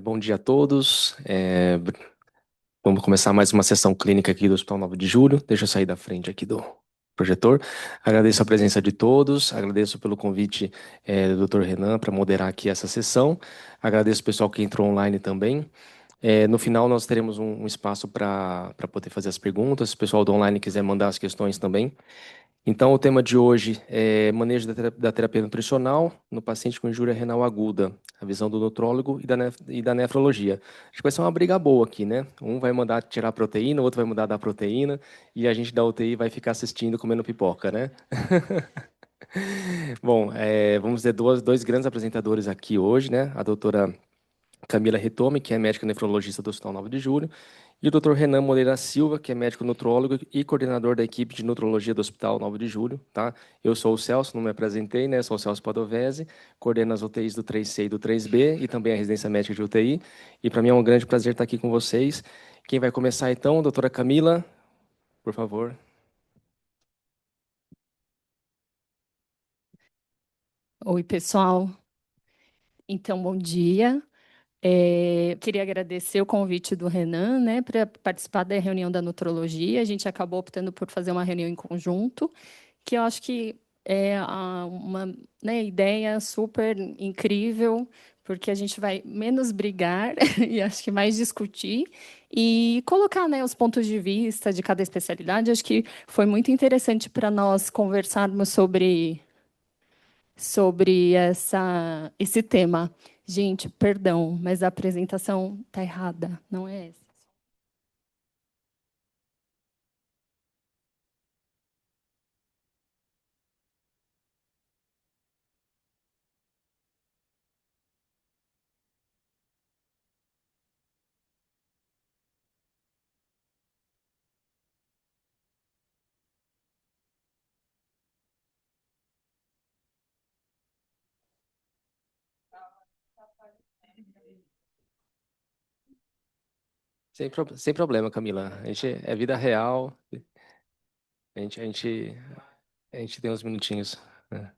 Bom dia a todos. Vamos começar mais uma sessão clínica aqui do Hospital 9 de Julho. Deixa eu sair da frente aqui do projetor. Agradeço a presença de todos, agradeço pelo convite do Dr. Renan para moderar aqui essa sessão. Agradeço o pessoal que entrou online também. No final, nós teremos um espaço para poder fazer as perguntas. Se o pessoal do online quiser mandar as questões também. Então, o tema de hoje é manejo da terapia nutricional no paciente com injúria renal aguda, a visão do nutrólogo e da nefrologia. Acho que vai ser uma briga boa aqui, né? Um vai mandar tirar a proteína, o outro vai mudar da proteína, e a gente da UTI vai ficar assistindo comendo pipoca, né? Bom, vamos ter dois grandes apresentadores aqui hoje, né? A doutora Camila Retome, que é médica nefrologista do Hospital 9 de Julho, e o Dr. Renan Moreira Silva, que é médico nutrólogo e coordenador da equipe de nutrologia do Hospital 9 de Julho, tá? Eu sou o Celso, não me apresentei, né? Sou o Celso Padovese, coordeno as UTIs do 3C e do 3B e também a residência médica de UTI. E para mim é um grande prazer estar aqui com vocês. Quem vai começar então, doutora Camila, por favor. Oi, pessoal. Então, bom dia. Queria agradecer o convite do Renan, né, para participar da reunião da nutrologia. A gente acabou optando por fazer uma reunião em conjunto, que eu acho que é uma, né, ideia super incrível, porque a gente vai menos brigar e acho que mais discutir e colocar, né, os pontos de vista de cada especialidade. Acho que foi muito interessante para nós conversarmos sobre esse tema. Gente, perdão, mas a apresentação está errada, não é essa. Sem problema, Camila. A gente é vida real. A gente, a gente, a gente tem uns minutinhos, né?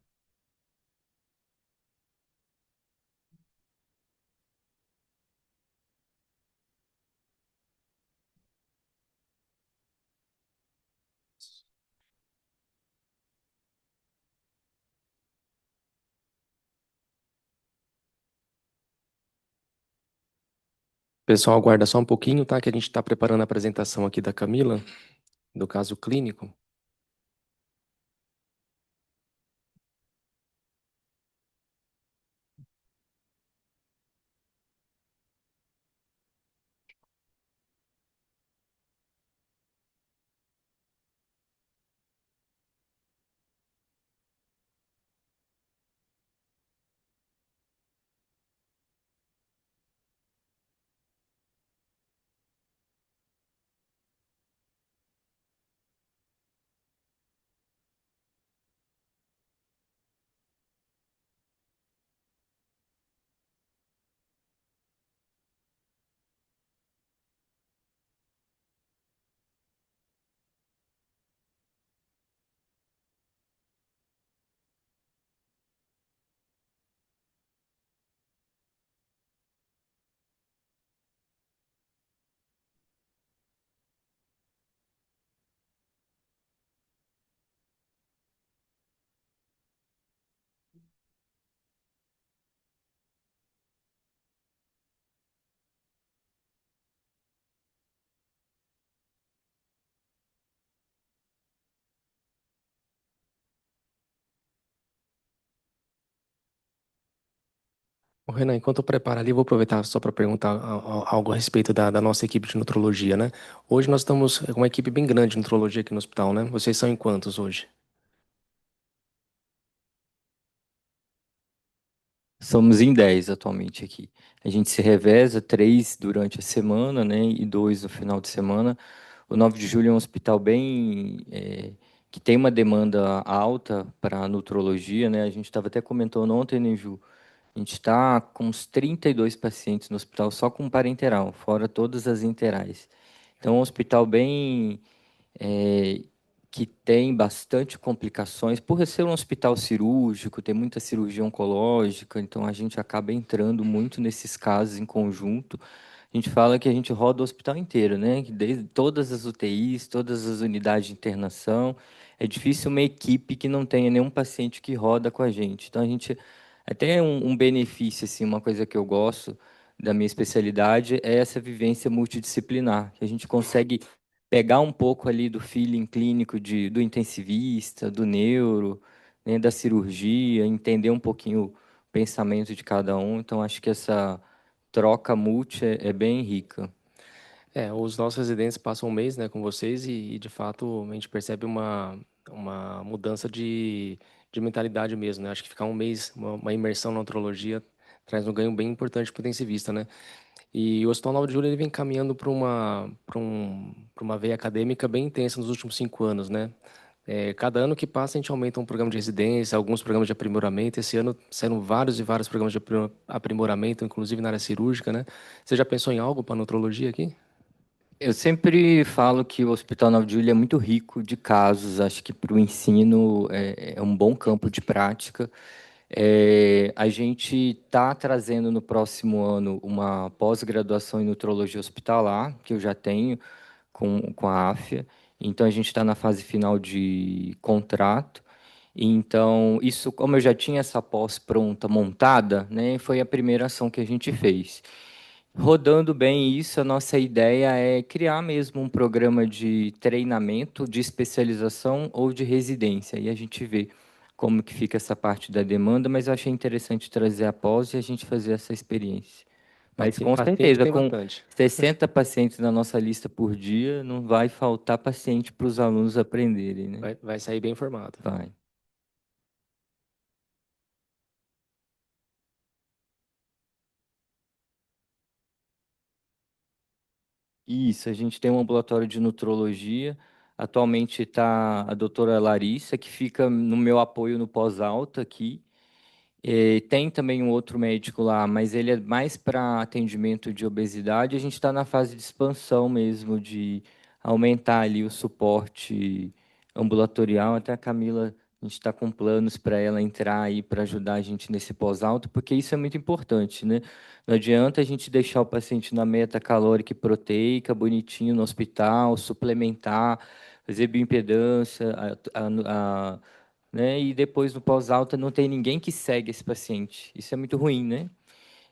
Pessoal, aguarda só um pouquinho, tá? Que a gente está preparando a apresentação aqui da Camila, do caso clínico. Ô, Renan, enquanto eu preparo ali, vou aproveitar só para perguntar algo a respeito da nossa equipe de nutrologia, né? Hoje nós estamos com uma equipe bem grande de nutrologia aqui no hospital, né? Vocês são em quantos hoje? Somos em 10 atualmente aqui. A gente se reveza, 3 durante a semana, né, e 2 no final de semana. O 9 de julho é um hospital bem, que tem uma demanda alta para nutrologia, né? A gente estava até comentando ontem, né, Ju? A gente está com uns 32 pacientes no hospital só com parenteral, fora todas as enterais. Então, é um hospital bem, é, que tem bastante complicações, por ser um hospital cirúrgico, tem muita cirurgia oncológica, então a gente acaba entrando muito nesses casos em conjunto. A gente fala que a gente roda o hospital inteiro, né? Que desde todas as UTIs, todas as unidades de internação. É difícil uma equipe que não tenha nenhum paciente que roda com a gente. Então a gente até um benefício, assim, uma coisa que eu gosto da minha especialidade é essa vivência multidisciplinar, que a gente consegue pegar um pouco ali do feeling clínico do intensivista, do neuro, né, da cirurgia, entender um pouquinho o pensamento de cada um. Então, acho que essa troca multi é bem rica. Os nossos residentes passam um mês, né, com vocês de fato, a gente percebe uma mudança de mentalidade mesmo, né? Acho que ficar um mês, uma imersão na odontologia, traz um ganho bem importante para o intensivista, né? E o Hospital 9 de Julho ele vem caminhando para uma veia acadêmica bem intensa nos últimos 5 anos, né? Cada ano que passa, a gente aumenta um programa de residência, alguns programas de aprimoramento. Esse ano saíram vários e vários programas de aprimoramento, inclusive na área cirúrgica, né? Você já pensou em algo para nutrologia aqui? Eu sempre falo que o Hospital 9 de Julho é muito rico de casos. Acho que para o ensino é um bom campo de prática. A gente está trazendo no próximo ano uma pós-graduação em nutrologia hospitalar, que eu já tenho com a AFIA. Então, a gente está na fase final de contrato. Então, isso, como eu já tinha essa pós pronta, montada, né, foi a primeira ação que a gente fez. Rodando bem isso, a nossa ideia é criar mesmo um programa de treinamento, de especialização ou de residência. E a gente vê como que fica essa parte da demanda, mas eu achei interessante trazer a pós e a gente fazer essa experiência. Mas com Paciente certeza, tem com bastante. 60 pacientes na nossa lista por dia, não vai faltar paciente para os alunos aprenderem, né? Vai sair bem informado. Vai. Isso, a gente tem um ambulatório de nutrologia. Atualmente está a doutora Larissa, que fica no meu apoio no pós-alta aqui. Tem também um outro médico lá, mas ele é mais para atendimento de obesidade. A gente está na fase de expansão mesmo, de aumentar ali o suporte ambulatorial. Até a Camila, a gente está com planos para ela entrar aí para ajudar a gente nesse pós-alto, porque isso é muito importante, né? Não adianta a gente deixar o paciente na meta calórica e proteica, bonitinho no hospital, suplementar, fazer bioimpedância, né? E depois no pós-alta não tem ninguém que segue esse paciente. Isso é muito ruim, né?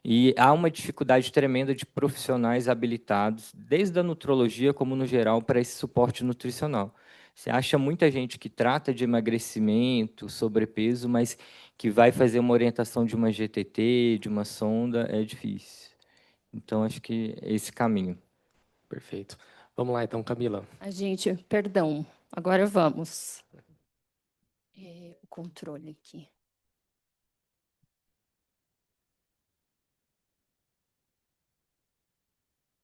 E há uma dificuldade tremenda de profissionais habilitados, desde a nutrologia como no geral, para esse suporte nutricional. Você acha muita gente que trata de emagrecimento, sobrepeso, mas que vai fazer uma orientação de uma GTT, de uma sonda, é difícil. Então, acho que é esse caminho. Perfeito. Vamos lá, então, Camila. Perdão, agora vamos. O controle aqui.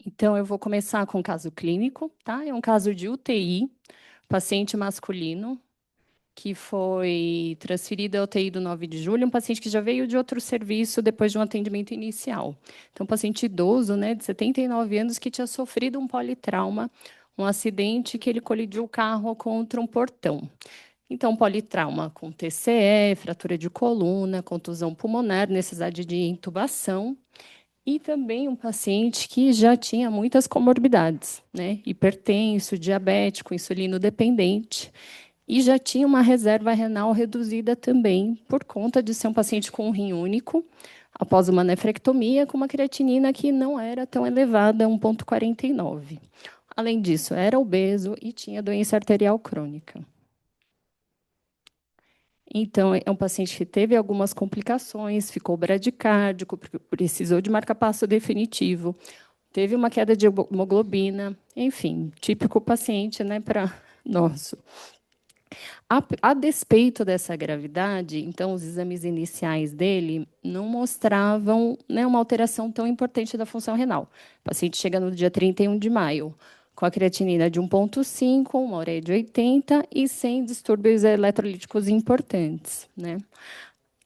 Então, eu vou começar com o caso clínico, tá? É um caso de UTI, paciente masculino, que foi transferido à UTI do 9 de julho, um paciente que já veio de outro serviço depois de um atendimento inicial. Então, um paciente idoso, né, de 79 anos, que tinha sofrido um politrauma, um acidente que ele colidiu o carro contra um portão. Então, politrauma com TCE, fratura de coluna, contusão pulmonar, necessidade de intubação. E também um paciente que já tinha muitas comorbidades, né? Hipertenso, diabético, insulino dependente. E já tinha uma reserva renal reduzida também, por conta de ser um paciente com um rim único, após uma nefrectomia, com uma creatinina que não era tão elevada, 1,49. Além disso, era obeso e tinha doença arterial crônica. Então, é um paciente que teve algumas complicações, ficou bradicárdico, precisou de marca-passo definitivo, teve uma queda de hemoglobina, enfim, típico paciente, né, para nosso. A despeito dessa gravidade, então, os exames iniciais dele não mostravam, né, uma alteração tão importante da função renal. O paciente chega no dia 31 de maio, com a creatinina de 1,5, uma ureia de 80 e sem distúrbios eletrolíticos importantes, né?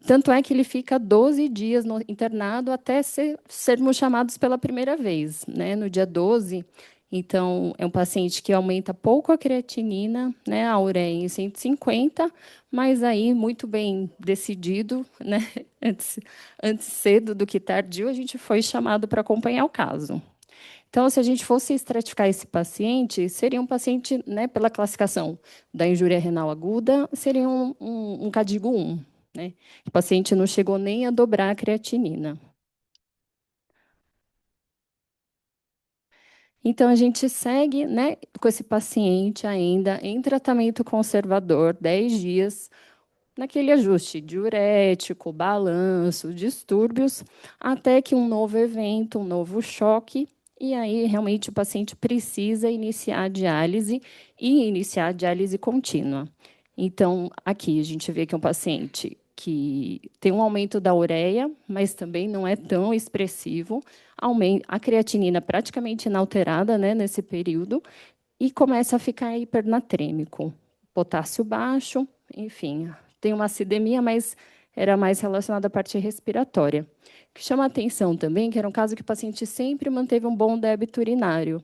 Tanto é que ele fica 12 dias internado até sermos chamados pela primeira vez, né? No dia 12, Então, é um paciente que aumenta pouco a creatinina, né, a ureia em 150, mas aí muito bem decidido, né, antes cedo do que tardio, a gente foi chamado para acompanhar o caso. Então, se a gente fosse estratificar esse paciente, seria um paciente, né, pela classificação da injúria renal aguda, seria um CADIGO 1. Né? O paciente não chegou nem a dobrar a creatinina. Então, a gente segue, né, com esse paciente ainda em tratamento conservador, 10 dias, naquele ajuste diurético, balanço, distúrbios, até que um novo evento, um novo choque, e aí realmente o paciente precisa iniciar a diálise e iniciar a diálise contínua. Então, aqui a gente vê que é um paciente que tem um aumento da ureia, mas também não é tão expressivo, a creatinina praticamente inalterada, né, nesse período, e começa a ficar hipernatrêmico, potássio baixo, enfim, tem uma acidemia, mas era mais relacionada à parte respiratória. O que chama a atenção também, que era um caso que o paciente sempre manteve um bom débito urinário,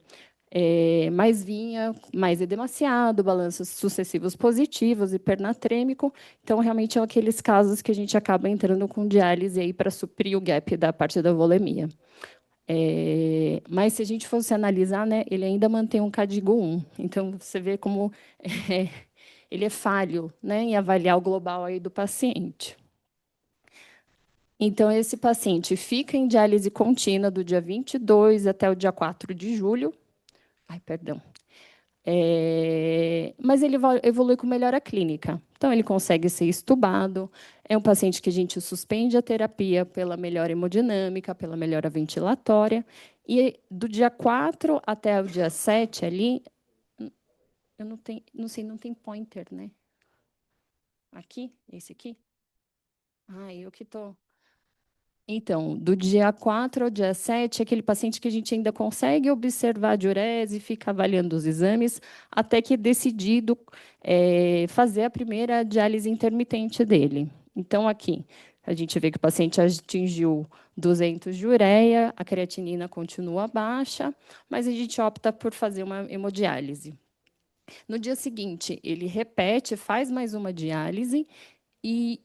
mas vinha mais edemaciado, balanços sucessivos positivos, hipernatrêmico. Então, realmente, são aqueles casos que a gente acaba entrando com diálise aí para suprir o gap da parte da volemia. Mas, se a gente fosse analisar, né, ele ainda mantém um CADIGO 1. Então, você vê como ele é falho, né, em avaliar o global aí do paciente. Então, esse paciente fica em diálise contínua do dia 22 até o dia 4 de julho. Ai, perdão. Mas ele evolui com melhora clínica. Então, ele consegue ser estubado. É um paciente que a gente suspende a terapia pela melhora hemodinâmica, pela melhora ventilatória. E do dia 4 até o dia 7 ali, eu não sei, não tem pointer, né? Aqui? Esse aqui? Eu que estou. Então, do dia 4 ao dia 7, aquele paciente que a gente ainda consegue observar a diurese, fica avaliando os exames, até que é decidido fazer a primeira diálise intermitente dele. Então, aqui, a gente vê que o paciente atingiu 200 de ureia, a creatinina continua baixa, mas a gente opta por fazer uma hemodiálise. No dia seguinte, ele repete, faz mais uma diálise e,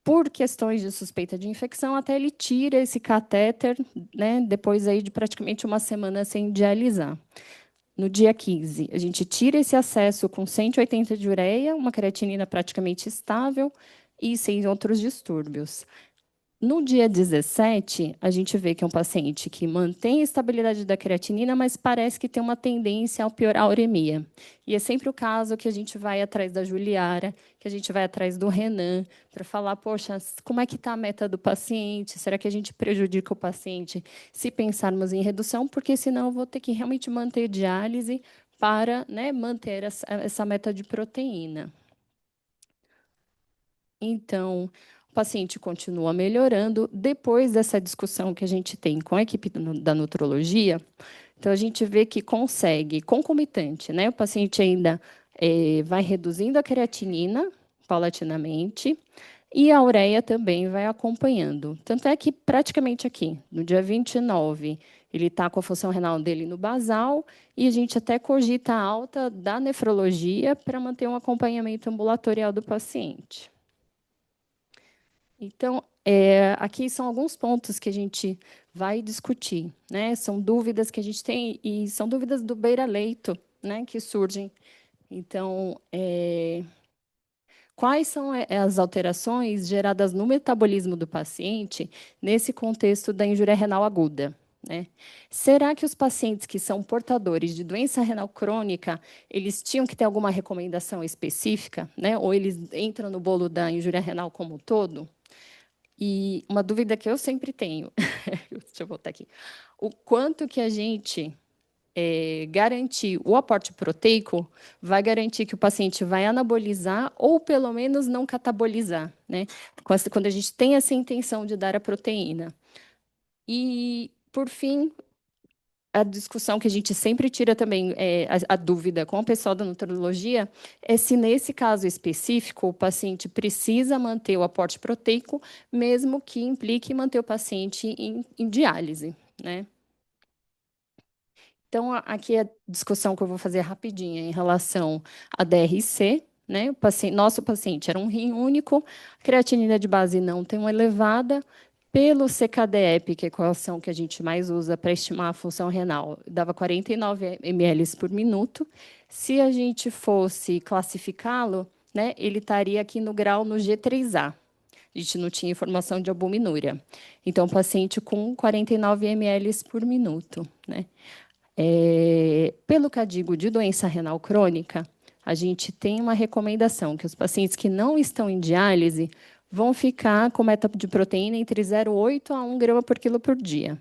por questões de suspeita de infecção, até ele tira esse catéter, né, depois aí de praticamente uma semana sem dialisar. No dia 15, a gente tira esse acesso com 180 de ureia, uma creatinina praticamente estável e sem outros distúrbios. No dia 17, a gente vê que é um paciente que mantém a estabilidade da creatinina, mas parece que tem uma tendência a piorar a uremia. E é sempre o caso que a gente vai atrás da Juliara, que a gente vai atrás do Renan, para falar, poxa, como é que está a meta do paciente? Será que a gente prejudica o paciente se pensarmos em redução? Porque senão eu vou ter que realmente manter diálise para, né, manter essa meta de proteína. Então, o paciente continua melhorando. Depois dessa discussão que a gente tem com a equipe da nutrologia, então a gente vê que consegue, concomitante, né? O paciente ainda vai reduzindo a creatinina paulatinamente e a ureia também vai acompanhando. Tanto é que praticamente aqui, no dia 29, ele está com a função renal dele no basal e a gente até cogita a alta da nefrologia para manter um acompanhamento ambulatorial do paciente. Então, aqui são alguns pontos que a gente vai discutir, né? São dúvidas que a gente tem e são dúvidas do beira-leito, né, que surgem. Então, quais são as alterações geradas no metabolismo do paciente nesse contexto da injúria renal aguda? Né? Será que os pacientes que são portadores de doença renal crônica, eles tinham que ter alguma recomendação específica, né? Ou eles entram no bolo da injúria renal como um todo? E uma dúvida que eu sempre tenho, deixa eu voltar aqui, o quanto que a gente garantir o aporte proteico vai garantir que o paciente vai anabolizar ou, pelo menos, não catabolizar, né? Quando a gente tem essa intenção de dar a proteína. E, por fim, a discussão que a gente sempre tira também, a dúvida com o pessoal da nutrologia, é se, nesse caso específico, o paciente precisa manter o aporte proteico, mesmo que implique manter o paciente em diálise, né? Então, aqui é a discussão que eu vou fazer rapidinha em relação à DRC, né? Nosso paciente era um rim único, a creatinina de base não tem uma elevada, pelo CKD-EP, que é a equação que a gente mais usa para estimar a função renal, dava 49 ml por minuto. Se a gente fosse classificá-lo, né, ele estaria aqui no grau no G3A. A gente não tinha informação de albuminúria. Então, paciente com 49 ml por minuto, né? Pelo CADIGO de doença renal crônica, a gente tem uma recomendação que os pacientes que não estão em diálise vão ficar com meta de proteína entre 0,8 a 1 grama por quilo por dia.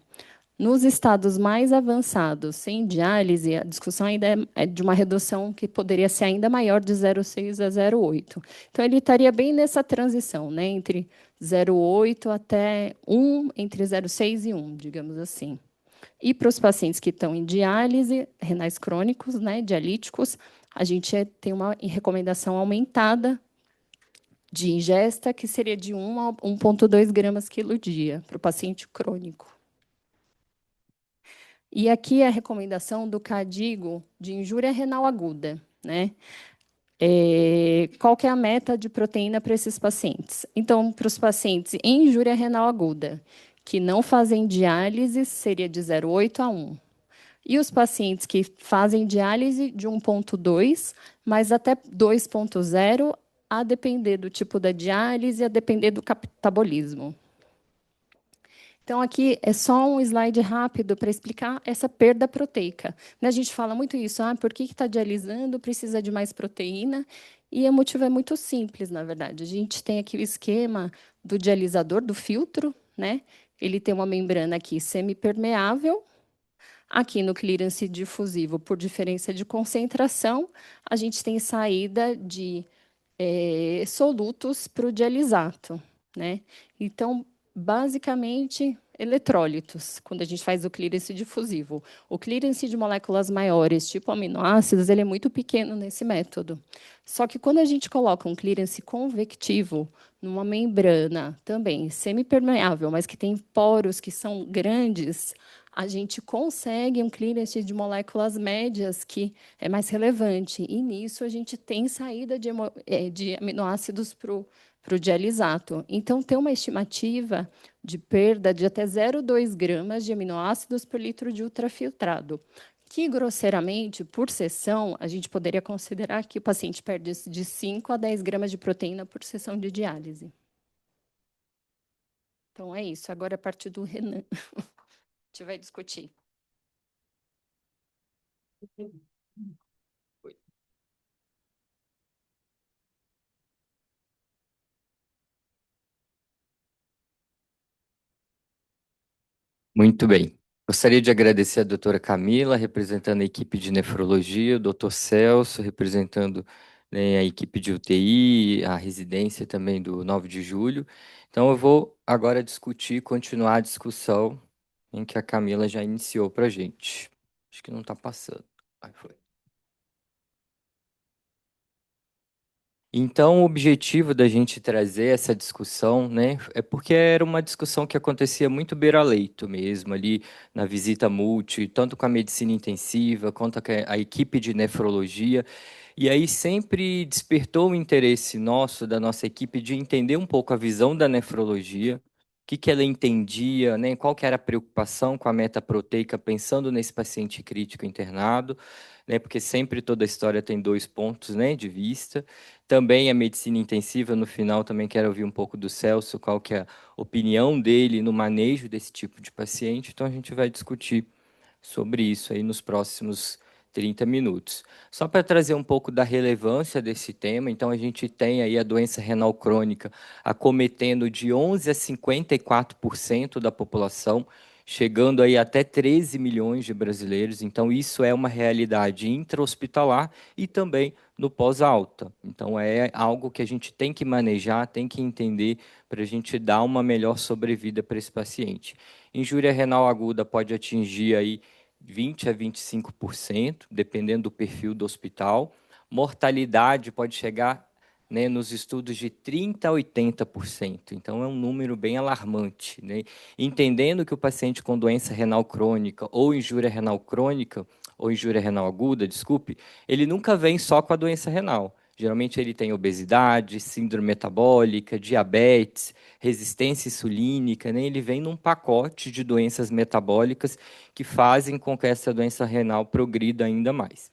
Nos estados mais avançados, sem diálise, a discussão ainda é de uma redução que poderia ser ainda maior, de 0,6 a 0,8. Então, ele estaria bem nessa transição, né, entre 0,8 até 1, entre 0,6 e 1, digamos assim. E para os pacientes que estão em diálise, renais crônicos, né, dialíticos, a gente tem uma recomendação aumentada de ingesta, que seria de 1 a 1,2 gramas quilo dia, para o paciente crônico. E aqui é a recomendação do CADIGO de injúria renal aguda, né? Qual que é a meta de proteína para esses pacientes? Então, para os pacientes em injúria renal aguda, que não fazem diálise, seria de 0,8 a 1. E os pacientes que fazem diálise de 1,2, mas até 2,0, a depender do tipo da diálise, a depender do catabolismo. Então, aqui é só um slide rápido para explicar essa perda proteica. A gente fala muito isso, por que está dialisando, precisa de mais proteína? E o motivo é muito simples, na verdade. A gente tem aqui o esquema do dialisador, do filtro, né? Ele tem uma membrana aqui semipermeável. Aqui no clearance difusivo, por diferença de concentração, a gente tem saída de solutos para o dialisato, né? Então, basicamente, eletrólitos, quando a gente faz o clearance difusivo. O clearance de moléculas maiores, tipo aminoácidos, ele é muito pequeno nesse método. Só que quando a gente coloca um clearance convectivo numa membrana também semipermeável, mas que tem poros que são grandes, a gente consegue um clearance de moléculas médias que é mais relevante. E nisso a gente tem saída de aminoácidos para o dialisato. Então, tem uma estimativa de perda de até 0,2 gramas de aminoácidos por litro de ultrafiltrado, que, grosseiramente, por sessão, a gente poderia considerar que o paciente perde de 5 a 10 gramas de proteína por sessão de diálise. Então, é isso. Agora, a partir do Renan. A gente vai discutir. Muito bem. Gostaria de agradecer a doutora Camila, representando a equipe de nefrologia, o doutor Celso, representando, né, a equipe de UTI, a residência também do 9 de julho. Então, eu vou agora continuar a discussão em que a Camila já iniciou para a gente. Acho que não está passando. Aí foi. Então, o objetivo da gente trazer essa discussão, né, é porque era uma discussão que acontecia muito beira-leito mesmo, ali na visita multi, tanto com a medicina intensiva, quanto a equipe de nefrologia, e aí sempre despertou o interesse nosso, da nossa equipe, de entender um pouco a visão da nefrologia, o que que ela entendia, né, qual que era a preocupação com a meta proteica, pensando nesse paciente crítico internado, né, porque sempre toda a história tem dois pontos, né, de vista. Também a medicina intensiva, no final, também quero ouvir um pouco do Celso, qual que é a opinião dele no manejo desse tipo de paciente. Então, a gente vai discutir sobre isso aí nos próximos 30 minutos. Só para trazer um pouco da relevância desse tema, então a gente tem aí a doença renal crônica acometendo de 11 a 54% da população, chegando aí até 13 milhões de brasileiros. Então isso é uma realidade intra-hospitalar e também no pós-alta. Então é algo que a gente tem que manejar, tem que entender para a gente dar uma melhor sobrevida para esse paciente. Injúria renal aguda pode atingir aí 20 a 25%, dependendo do perfil do hospital. Mortalidade pode chegar, né, nos estudos de 30 a 80%. Então, é um número bem alarmante, né? Entendendo que o paciente com doença renal crônica ou injúria renal crônica ou injúria renal aguda, desculpe, ele nunca vem só com a doença renal. Geralmente ele tem obesidade, síndrome metabólica, diabetes, resistência insulínica, né? Ele vem num pacote de doenças metabólicas que fazem com que essa doença renal progrida ainda mais.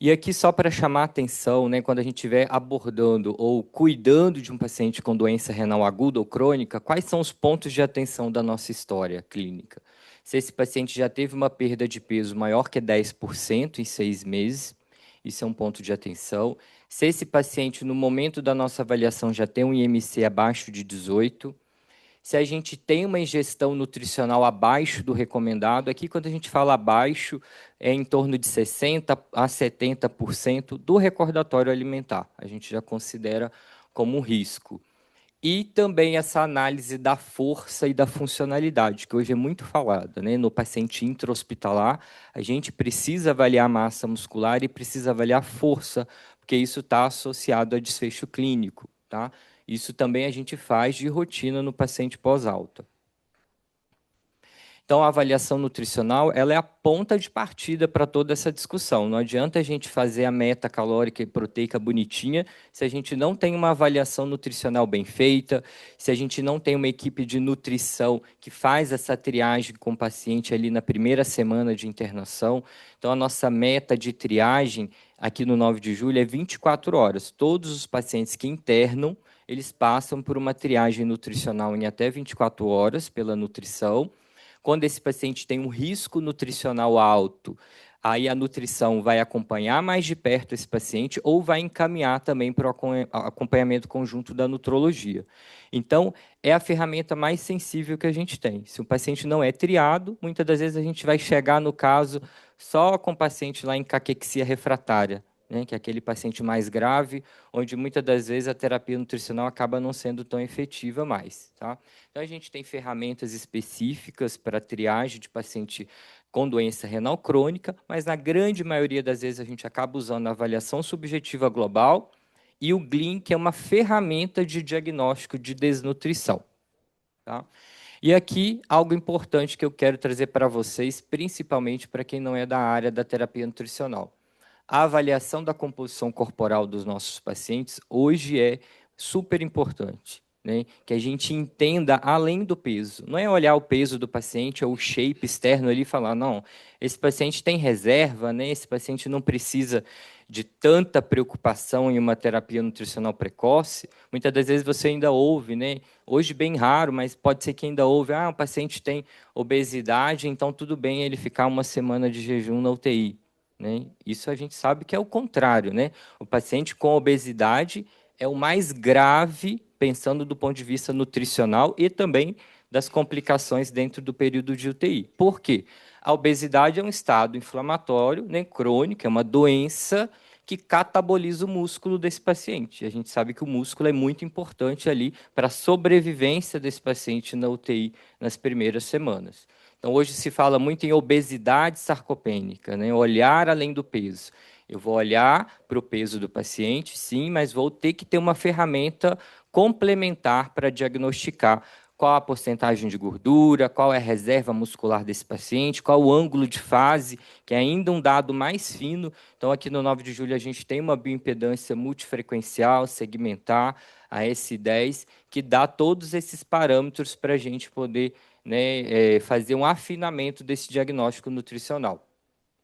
E aqui só para chamar a atenção, né, quando a gente estiver abordando ou cuidando de um paciente com doença renal aguda ou crônica, quais são os pontos de atenção da nossa história clínica? Se esse paciente já teve uma perda de peso maior que 10% em 6 meses, isso é um ponto de atenção. Se esse paciente, no momento da nossa avaliação, já tem um IMC abaixo de 18, se a gente tem uma ingestão nutricional abaixo do recomendado, aqui quando a gente fala abaixo, é em torno de 60% a 70% do recordatório alimentar. A gente já considera como um risco. E também essa análise da força e da funcionalidade, que hoje é muito falada, né? No paciente intra-hospitalar, a gente precisa avaliar a massa muscular e precisa avaliar a força, porque isso está associado a desfecho clínico, tá? Isso também a gente faz de rotina no paciente pós-alta. Então, a avaliação nutricional ela é a ponta de partida para toda essa discussão. Não adianta a gente fazer a meta calórica e proteica bonitinha se a gente não tem uma avaliação nutricional bem feita, se a gente não tem uma equipe de nutrição que faz essa triagem com o paciente ali na primeira semana de internação. Então, a nossa meta de triagem aqui no 9 de julho é 24 horas. Todos os pacientes que internam, eles passam por uma triagem nutricional em até 24 horas pela nutrição. Quando esse paciente tem um risco nutricional alto, aí a nutrição vai acompanhar mais de perto esse paciente ou vai encaminhar também para o acompanhamento conjunto da nutrologia. Então, é a ferramenta mais sensível que a gente tem. Se o paciente não é triado, muitas das vezes a gente vai chegar no caso só com o paciente lá em caquexia refratária, né, que é aquele paciente mais grave, onde muitas das vezes a terapia nutricional acaba não sendo tão efetiva mais, tá? Então, a gente tem ferramentas específicas para triagem de paciente com doença renal crônica, mas na grande maioria das vezes a gente acaba usando a avaliação subjetiva global e o GLIM, que é uma ferramenta de diagnóstico de desnutrição, tá? E aqui, algo importante que eu quero trazer para vocês, principalmente para quem não é da área da terapia nutricional. A avaliação da composição corporal dos nossos pacientes hoje é super importante, né? Que a gente entenda além do peso. Não é olhar o peso do paciente ou o shape externo ali e falar, não, esse paciente tem reserva, né? Esse paciente não precisa de tanta preocupação em uma terapia nutricional precoce. Muitas das vezes você ainda ouve, né? Hoje bem raro, mas pode ser que ainda ouve, o paciente tem obesidade, então tudo bem ele ficar uma semana de jejum na UTI. Né? Isso a gente sabe que é o contrário, né? O paciente com obesidade é o mais grave, pensando do ponto de vista nutricional e também das complicações dentro do período de UTI. Por quê? A obesidade é um estado inflamatório, né, crônico, é uma doença que cataboliza o músculo desse paciente. A gente sabe que o músculo é muito importante ali para a sobrevivência desse paciente na UTI nas primeiras semanas. Então, hoje se fala muito em obesidade sarcopênica, né? Olhar além do peso. Eu vou olhar para o peso do paciente, sim, mas vou ter que ter uma ferramenta complementar para diagnosticar qual a porcentagem de gordura, qual é a reserva muscular desse paciente, qual o ângulo de fase, que é ainda um dado mais fino. Então, aqui no 9 de julho, a gente tem uma bioimpedância multifrequencial, segmentar, a S10, que dá todos esses parâmetros para a gente poder, né, fazer um afinamento desse diagnóstico nutricional.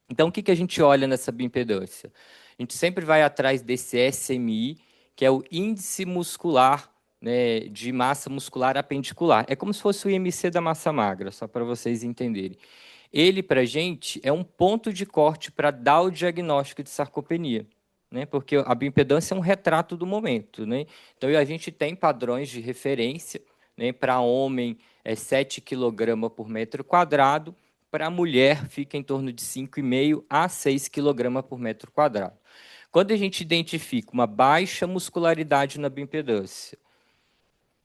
Então, o que a gente olha nessa bioimpedância? A gente sempre vai atrás desse SMI, que é o índice muscular, né, de massa muscular apendicular. É como se fosse o IMC da massa magra, só para vocês entenderem. Ele, para a gente, é um ponto de corte para dar o diagnóstico de sarcopenia, né, porque a bioimpedância é um retrato do momento. Né? Então, a gente tem padrões de referência, né, para homem é 7 kg por metro quadrado, para a mulher fica em torno de 5,5 a 6 kg por metro quadrado. Quando a gente identifica uma baixa muscularidade na bioimpedância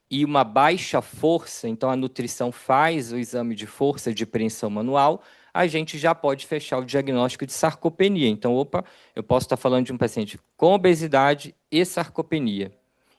e uma baixa força, então a nutrição faz o exame de força de preensão manual, a gente já pode fechar o diagnóstico de sarcopenia. Então, eu posso estar falando de um paciente com obesidade e sarcopenia.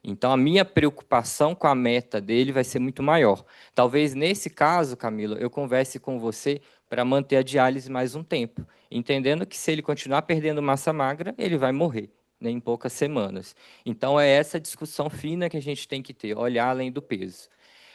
Então, a minha preocupação com a meta dele vai ser muito maior. Talvez, nesse caso, Camila, eu converse com você para manter a diálise mais um tempo, entendendo que se ele continuar perdendo massa magra, ele vai morrer, né, em poucas semanas. Então, é essa discussão fina que a gente tem que ter, olhar além do peso.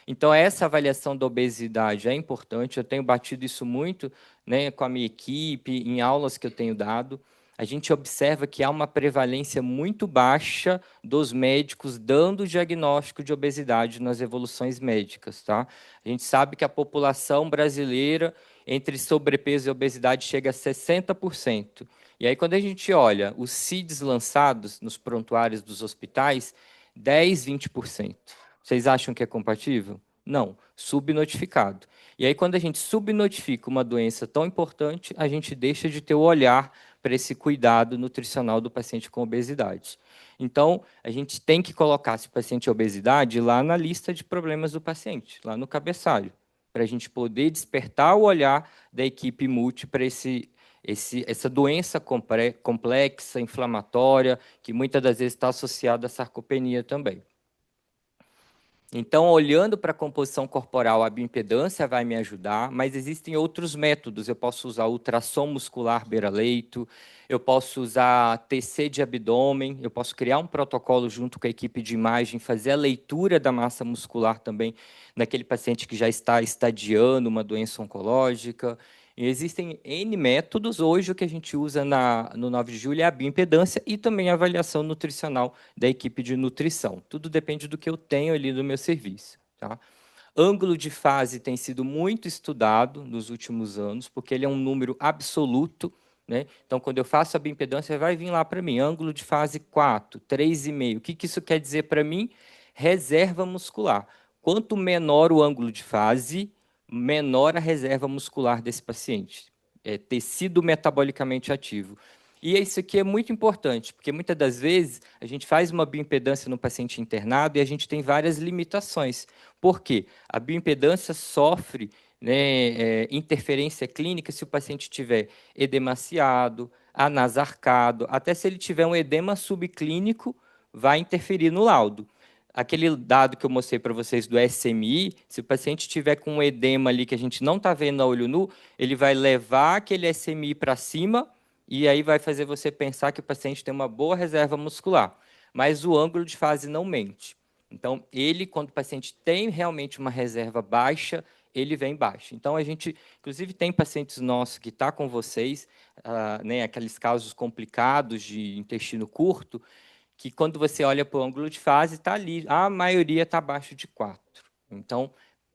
Então, essa avaliação da obesidade é importante, eu tenho batido isso muito, né, com a minha equipe, em aulas que eu tenho dado. A gente observa que há uma prevalência muito baixa dos médicos dando o diagnóstico de obesidade nas evoluções médicas, tá? A gente sabe que a população brasileira, entre sobrepeso e obesidade, chega a 60%. E aí, quando a gente olha os CIDs lançados nos prontuários dos hospitais, 10, 20%. Vocês acham que é compatível? Não, subnotificado. E aí, quando a gente subnotifica uma doença tão importante, a gente deixa de ter o olhar para esse cuidado nutricional do paciente com obesidade. Então, a gente tem que colocar esse paciente obesidade lá na lista de problemas do paciente, lá no cabeçalho, para a gente poder despertar o olhar da equipe multi para essa doença complexa, inflamatória, que muitas das vezes está associada à sarcopenia também. Então, olhando para a composição corporal, a bioimpedância vai me ajudar, mas existem outros métodos. Eu posso usar ultrassom muscular beira-leito, eu posso usar TC de abdômen, eu posso criar um protocolo junto com a equipe de imagem, fazer a leitura da massa muscular também naquele paciente que já está estadiando uma doença oncológica. E existem N métodos. Hoje, o que a gente usa no 9 de julho é a bioimpedância e também a avaliação nutricional da equipe de nutrição. Tudo depende do que eu tenho ali no meu serviço. Tá? Ângulo de fase tem sido muito estudado nos últimos anos, porque ele é um número absoluto. Né? Então, quando eu faço a bioimpedância, vai vir lá para mim, ângulo de fase 4, 3,5. O que isso quer dizer para mim? Reserva muscular. Quanto menor o ângulo de fase, menor a reserva muscular desse paciente. É tecido metabolicamente ativo. E isso aqui é muito importante, porque muitas das vezes a gente faz uma bioimpedância no paciente internado e a gente tem várias limitações. Por quê? A bioimpedância sofre, né, interferência clínica se o paciente tiver edemaciado, anasarcado, até se ele tiver um edema subclínico, vai interferir no laudo. Aquele dado que eu mostrei para vocês do SMI, se o paciente tiver com um edema ali que a gente não está vendo a olho nu, ele vai levar aquele SMI para cima e aí vai fazer você pensar que o paciente tem uma boa reserva muscular. Mas o ângulo de fase não mente. Então, quando o paciente tem realmente uma reserva baixa, ele vem baixo. Então, a gente, inclusive, tem pacientes nossos que estão com vocês, né, aqueles casos complicados de intestino curto, que quando você olha para o ângulo de fase, está ali, a maioria está abaixo de 4. Então,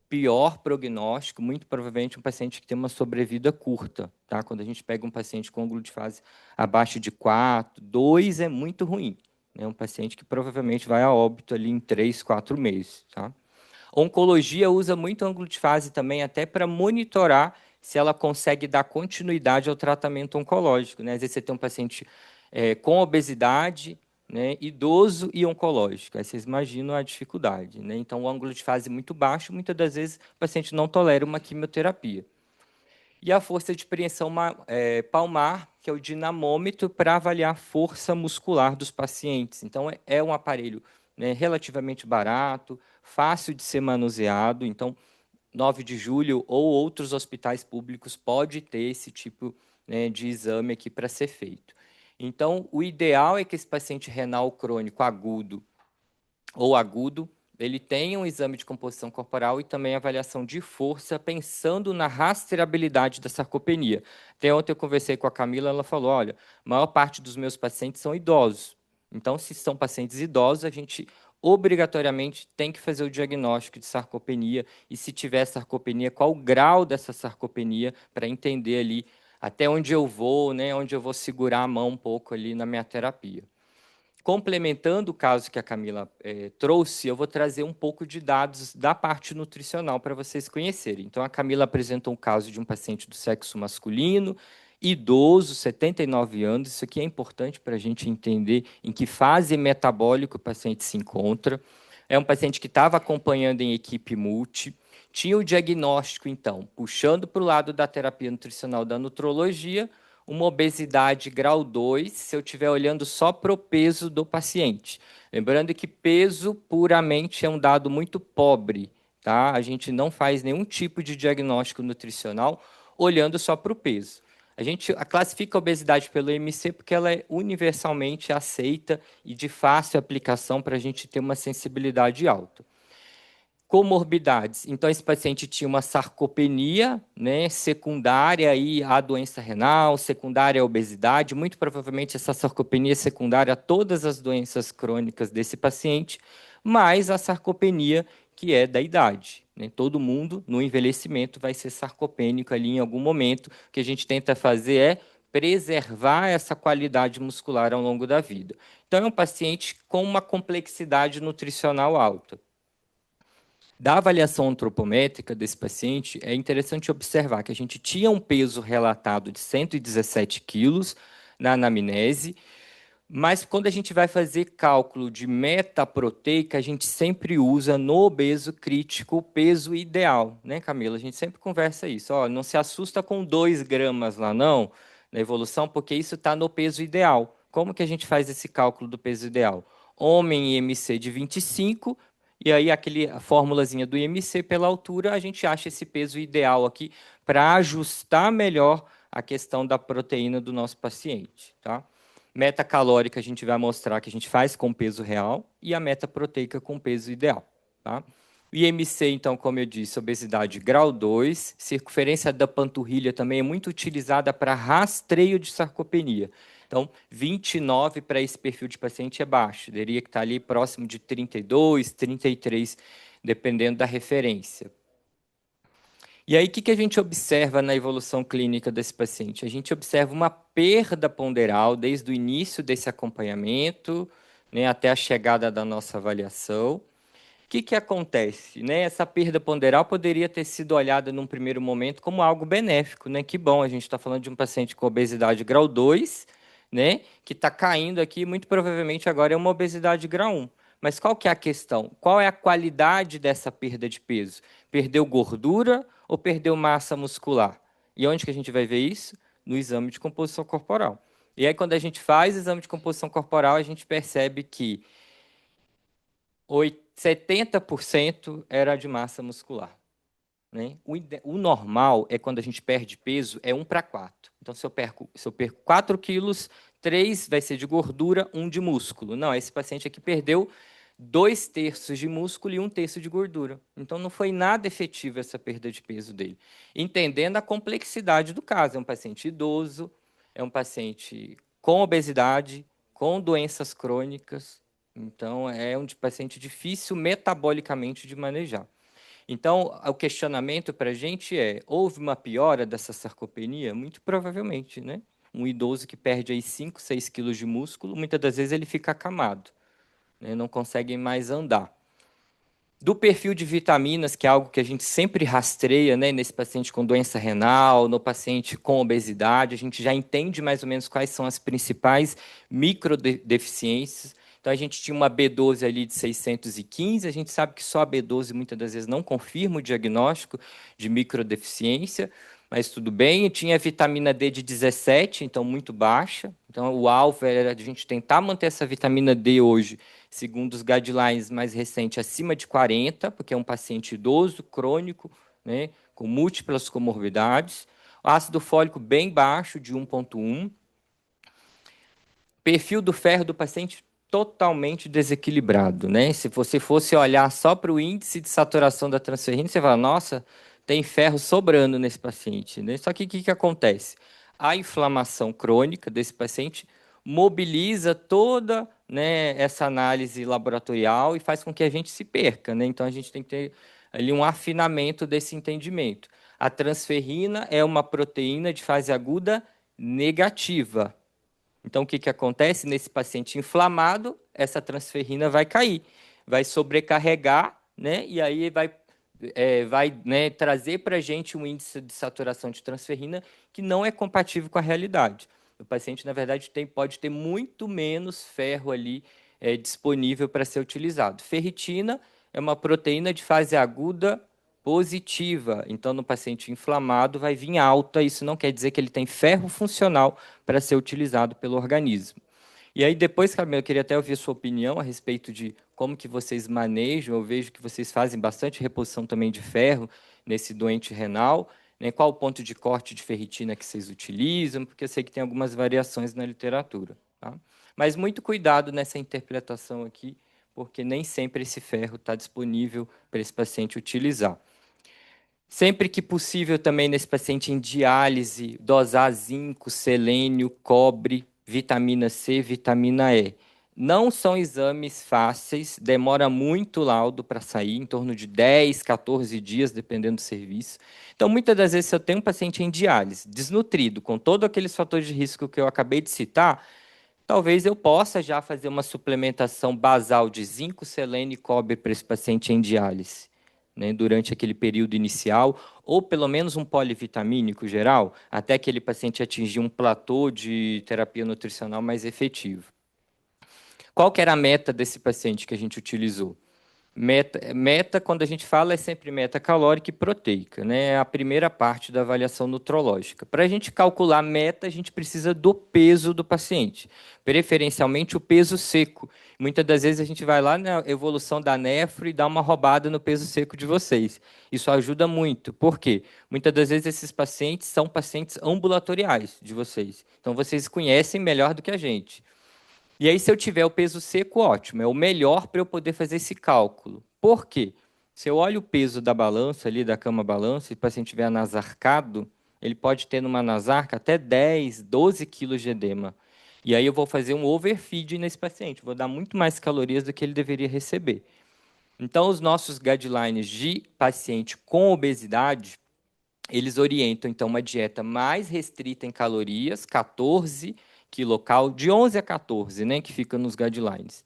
pior prognóstico, muito provavelmente um paciente que tem uma sobrevida curta. Tá? Quando a gente pega um paciente com ângulo de fase abaixo de 4, 2 é muito ruim. É um paciente que provavelmente vai a óbito ali em 3, 4 meses. Tá? Oncologia usa muito ângulo de fase também até para monitorar se ela consegue dar continuidade ao tratamento oncológico. Né? Às vezes você tem um paciente com obesidade, né, idoso e oncológico. Aí vocês imaginam a dificuldade. Né? Então, o ângulo de fase muito baixo, muitas das vezes o paciente não tolera uma quimioterapia. E a força de preensão palmar, que é o dinamômetro para avaliar a força muscular dos pacientes. Então, é um aparelho, né, relativamente barato, fácil de ser manuseado. Então, 9 de julho ou outros hospitais públicos pode ter esse tipo, né, de exame aqui para ser feito. Então, o ideal é que esse paciente renal crônico agudo ou agudo, ele tenha um exame de composição corporal e também avaliação de força, pensando na rastreabilidade da sarcopenia. Até ontem eu conversei com a Camila, ela falou, olha, a maior parte dos meus pacientes são idosos. Então, se são pacientes idosos, a gente obrigatoriamente tem que fazer o diagnóstico de sarcopenia e, se tiver sarcopenia, qual o grau dessa sarcopenia, para entender ali até onde eu vou, né, onde eu vou segurar a mão um pouco ali na minha terapia. Complementando o caso que a Camila trouxe, eu vou trazer um pouco de dados da parte nutricional para vocês conhecerem. Então, a Camila apresentou um caso de um paciente do sexo masculino, idoso, 79 anos. Isso aqui é importante para a gente entender em que fase metabólica o paciente se encontra. É um paciente que estava acompanhando em equipe multi, tinha o diagnóstico, então, puxando para o lado da terapia nutricional da nutrologia, uma obesidade grau 2, se eu estiver olhando só para o peso do paciente. Lembrando que peso puramente é um dado muito pobre, tá? A gente não faz nenhum tipo de diagnóstico nutricional olhando só para o peso. A gente classifica a obesidade pelo IMC porque ela é universalmente aceita e de fácil aplicação para a gente ter uma sensibilidade alta. Comorbidades. Então, esse paciente tinha uma sarcopenia, né, secundária aí à doença renal, secundária à obesidade. Muito provavelmente essa sarcopenia é secundária a todas as doenças crônicas desse paciente, mais a sarcopenia que é da idade. Né? Todo mundo, no envelhecimento, vai ser sarcopênico ali em algum momento. O que a gente tenta fazer é preservar essa qualidade muscular ao longo da vida. Então, é um paciente com uma complexidade nutricional alta. Da avaliação antropométrica desse paciente, é interessante observar que a gente tinha um peso relatado de 117 quilos na anamnese, mas quando a gente vai fazer cálculo de metaproteica, a gente sempre usa no obeso crítico o peso ideal, né, Camila? A gente sempre conversa isso. Ó, não se assusta com 2 gramas lá, não, na evolução, porque isso está no peso ideal. Como que a gente faz esse cálculo do peso ideal? Homem IMC de 25, e aí a formulazinha do IMC pela altura, a gente acha esse peso ideal aqui para ajustar melhor a questão da proteína do nosso paciente, tá? Meta calórica a gente vai mostrar que a gente faz com peso real e a meta proteica com peso ideal, tá? O IMC, então, como eu disse, obesidade grau 2, circunferência da panturrilha também é muito utilizada para rastreio de sarcopenia. Então, 29 para esse perfil de paciente é baixo, teria que estar ali próximo de 32, 33, dependendo da referência. E aí, o que a gente observa na evolução clínica desse paciente? A gente observa uma perda ponderal desde o início desse acompanhamento, né, até a chegada da nossa avaliação. O que acontece? Né? Essa perda ponderal poderia ter sido olhada num primeiro momento como algo benéfico. Né? Que bom, a gente está falando de um paciente com obesidade grau 2, né, que está caindo aqui, muito provavelmente agora é uma obesidade grau 1. Mas qual que é a questão? Qual é a qualidade dessa perda de peso? Perdeu gordura ou perdeu massa muscular? E onde que a gente vai ver isso? No exame de composição corporal. E aí, quando a gente faz o exame de composição corporal, a gente percebe que 70% era de massa muscular. Né? O normal é quando a gente perde peso, é 1 para 4. Então, se eu perco 4 quilos, 3 vai ser de gordura, 1 de músculo. Não, esse paciente aqui perdeu 2/3 de músculo e 1/3 de gordura. Então, não foi nada efetiva essa perda de peso dele. Entendendo a complexidade do caso, é um paciente idoso, é um paciente com obesidade, com doenças crônicas. Então, é um paciente difícil metabolicamente de manejar. Então, o questionamento para a gente é, houve uma piora dessa sarcopenia? Muito provavelmente, né? Um idoso que perde aí 5, 6 quilos de músculo, muitas das vezes ele fica acamado, né? Não consegue mais andar. Do perfil de vitaminas, que é algo que a gente sempre rastreia, né, nesse paciente com doença renal, no paciente com obesidade, a gente já entende mais ou menos quais são as principais microdeficiências. Então, a gente tinha uma B12 ali de 615, a gente sabe que só a B12 muitas das vezes não confirma o diagnóstico de microdeficiência, mas tudo bem. Tinha a vitamina D de 17, então muito baixa. Então, o alvo era a gente tentar manter essa vitamina D hoje, segundo os guidelines mais recentes, acima de 40, porque é um paciente idoso, crônico, né, com múltiplas comorbidades. O ácido fólico bem baixo, de 1,1. Perfil do ferro do paciente totalmente desequilibrado, né? Se você fosse olhar só para o índice de saturação da transferrina, você fala, nossa, tem ferro sobrando nesse paciente, né? Só que o que acontece? A inflamação crônica desse paciente mobiliza toda, né, essa análise laboratorial e faz com que a gente se perca, né? Então a gente tem que ter ali um afinamento desse entendimento. A transferrina é uma proteína de fase aguda negativa. Então, o que acontece? Nesse paciente inflamado, essa transferrina vai cair, vai sobrecarregar, né? E aí vai né, trazer para a gente um índice de saturação de transferrina que não é compatível com a realidade. O paciente, na verdade, pode ter muito menos ferro ali disponível para ser utilizado. Ferritina é uma proteína de fase aguda positiva. Então, no paciente inflamado, vai vir alta. Isso não quer dizer que ele tem ferro funcional para ser utilizado pelo organismo. E aí, depois, Camila, eu queria até ouvir a sua opinião a respeito de como que vocês manejam. Eu vejo que vocês fazem bastante reposição também de ferro nesse doente renal. né? Qual o ponto de corte de ferritina que vocês utilizam, porque eu sei que tem algumas variações na literatura, tá? Mas muito cuidado nessa interpretação aqui, porque nem sempre esse ferro está disponível para esse paciente utilizar. Sempre que possível também nesse paciente em diálise, dosar zinco, selênio, cobre, vitamina C, vitamina E. Não são exames fáceis, demora muito laudo para sair, em torno de 10, 14 dias, dependendo do serviço. Então, muitas das vezes, se eu tenho um paciente em diálise, desnutrido, com todos aqueles fatores de risco que eu acabei de citar, talvez eu possa já fazer uma suplementação basal de zinco, selênio e cobre para esse paciente em diálise, né, durante aquele período inicial, ou pelo menos um polivitamínico geral, até aquele paciente atingir um platô de terapia nutricional mais efetivo. Qual que era a meta desse paciente que a gente utilizou? Meta, quando a gente fala, é sempre meta calórica e proteica, né? É a primeira parte da avaliação nutrológica. Para a gente calcular a meta, a gente precisa do peso do paciente, preferencialmente o peso seco. Muitas das vezes a gente vai lá na evolução da nefro e dá uma roubada no peso seco de vocês. Isso ajuda muito. Por quê? Muitas das vezes esses pacientes são pacientes ambulatoriais de vocês. Então vocês conhecem melhor do que a gente. E aí, se eu tiver o peso seco, ótimo, é o melhor para eu poder fazer esse cálculo. Por quê? Se eu olho o peso da balança ali, da cama balança, e o paciente estiver anasarcado, ele pode ter numa anasarca até 10, 12 quilos de edema. E aí eu vou fazer um overfeed nesse paciente, vou dar muito mais calorias do que ele deveria receber. Então, os nossos guidelines de paciente com obesidade, eles orientam, então, uma dieta mais restrita em calorias, 14 quilocal, de 11 a 14, né, que fica nos guidelines.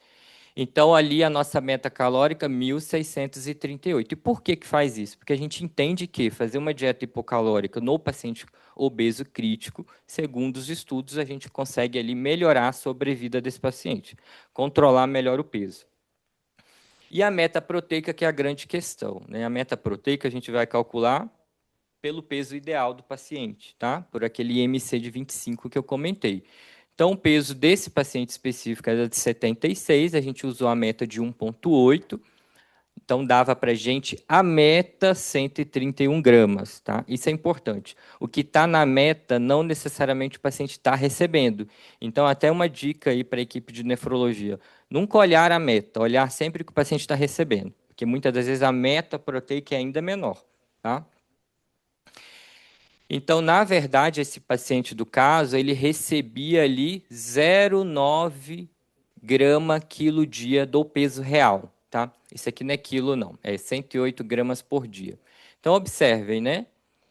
Então, ali a nossa meta calórica, 1.638. E por que faz isso? Porque a gente entende que fazer uma dieta hipocalórica no paciente obeso crítico, segundo os estudos, a gente consegue ali melhorar a sobrevida desse paciente, controlar melhor o peso. E a meta proteica, que é a grande questão, né? A meta proteica a gente vai calcular pelo peso ideal do paciente, tá? Por aquele IMC de 25 que eu comentei. Então, o peso desse paciente específico era de 76, a gente usou a meta de 1,8, então dava para a gente a meta 131 gramas, tá? Isso é importante. O que está na meta, não necessariamente o paciente está recebendo. Então, até uma dica aí para a equipe de nefrologia. Nunca olhar a meta, olhar sempre o que o paciente está recebendo, porque muitas das vezes a meta proteica é ainda menor, tá? Então, na verdade, esse paciente do caso, ele recebia ali 0,9 grama quilo dia do peso real, tá? Isso aqui não é quilo, não, é 108 gramas por dia. Então, observem, né?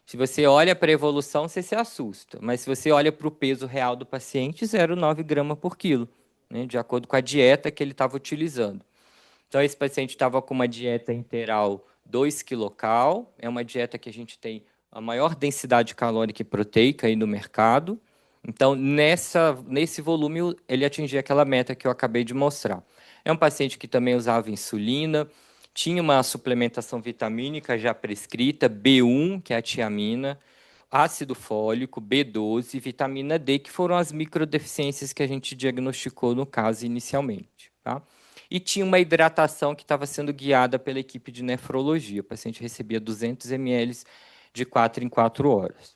Se você olha para a evolução, você se assusta, mas se você olha para o peso real do paciente, 0,9 grama por quilo, né? De acordo com a dieta que ele estava utilizando. Então, esse paciente estava com uma dieta integral 2 quilocal, é uma dieta que a gente tem a maior densidade calórica e proteica aí no mercado. Então, nesse volume, ele atingia aquela meta que eu acabei de mostrar. É um paciente que também usava insulina, tinha uma suplementação vitamínica já prescrita, B1, que é a tiamina, ácido fólico, B12 e vitamina D, que foram as microdeficiências que a gente diagnosticou no caso inicialmente, tá? E tinha uma hidratação que estava sendo guiada pela equipe de nefrologia. O paciente recebia 200 ml de 4 em 4 horas.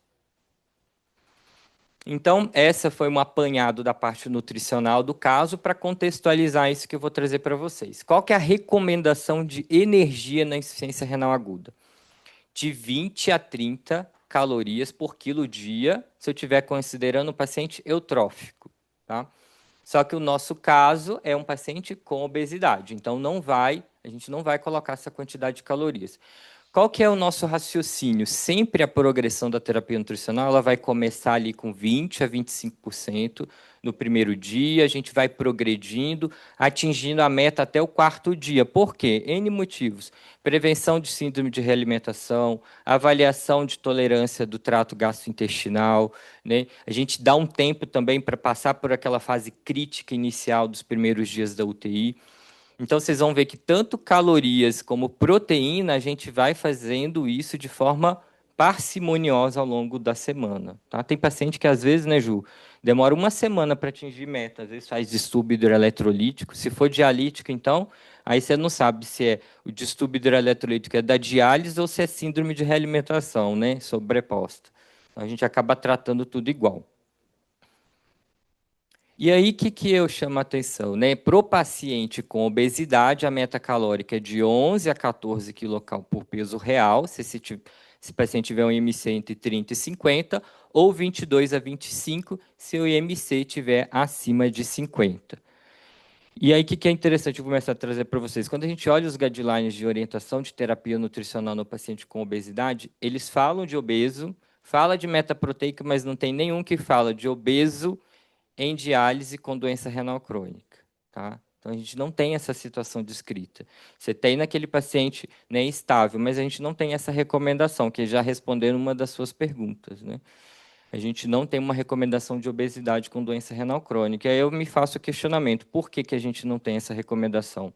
Então, essa foi um apanhado da parte nutricional do caso para contextualizar isso que eu vou trazer para vocês. Qual que é a recomendação de energia na insuficiência renal aguda? De 20 a 30 calorias por quilo dia, se eu estiver considerando um paciente eutrófico, tá? Só que o nosso caso é um paciente com obesidade, então a gente não vai colocar essa quantidade de calorias. Qual que é o nosso raciocínio? Sempre a progressão da terapia nutricional, ela vai começar ali com 20 a 25% no primeiro dia, a gente vai progredindo, atingindo a meta até o quarto dia. Por quê? N motivos. Prevenção de síndrome de realimentação, avaliação de tolerância do trato gastrointestinal, né? A gente dá um tempo também para passar por aquela fase crítica inicial dos primeiros dias da UTI. Então, vocês vão ver que tanto calorias como proteína, a gente vai fazendo isso de forma parcimoniosa ao longo da semana. Tá? Tem paciente que, às vezes, né, Ju, demora uma semana para atingir meta. Às vezes faz distúrbio hidroeletrolítico. Se for dialítico, então, aí você não sabe se é o distúrbio hidroeletrolítico é da diálise ou se é síndrome de realimentação, né, sobreposta. Então, a gente acaba tratando tudo igual. E aí, o que eu chamo a atenção? Né? Para o paciente com obesidade, a meta calórica é de 11 a 14 kcal por peso real, se o paciente tiver um IMC entre 30 e 50, ou 22 a 25, se o IMC tiver acima de 50. E aí, o que é interessante, eu vou começar a trazer para vocês. Quando a gente olha os guidelines de orientação de terapia nutricional no paciente com obesidade, eles falam de obeso, fala de meta proteica, mas não tem nenhum que fala de obeso em diálise com doença renal crônica, tá? Então, a gente não tem essa situação descrita. Você tem naquele paciente, né, estável, mas a gente não tem essa recomendação, que já respondendo uma das suas perguntas, né? A gente não tem uma recomendação de obesidade com doença renal crônica. E aí eu me faço o questionamento, por que a gente não tem essa recomendação?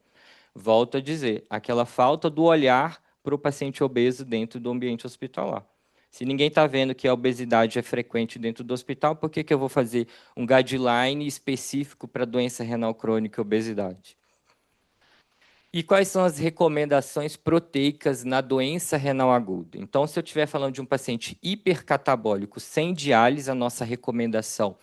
Volto a dizer, aquela falta do olhar para o paciente obeso dentro do ambiente hospitalar. Se ninguém está vendo que a obesidade é frequente dentro do hospital, por que eu vou fazer um guideline específico para doença renal crônica e obesidade? E quais são as recomendações proteicas na doença renal aguda? Então, se eu estiver falando de um paciente hipercatabólico sem diálise, a nossa recomendação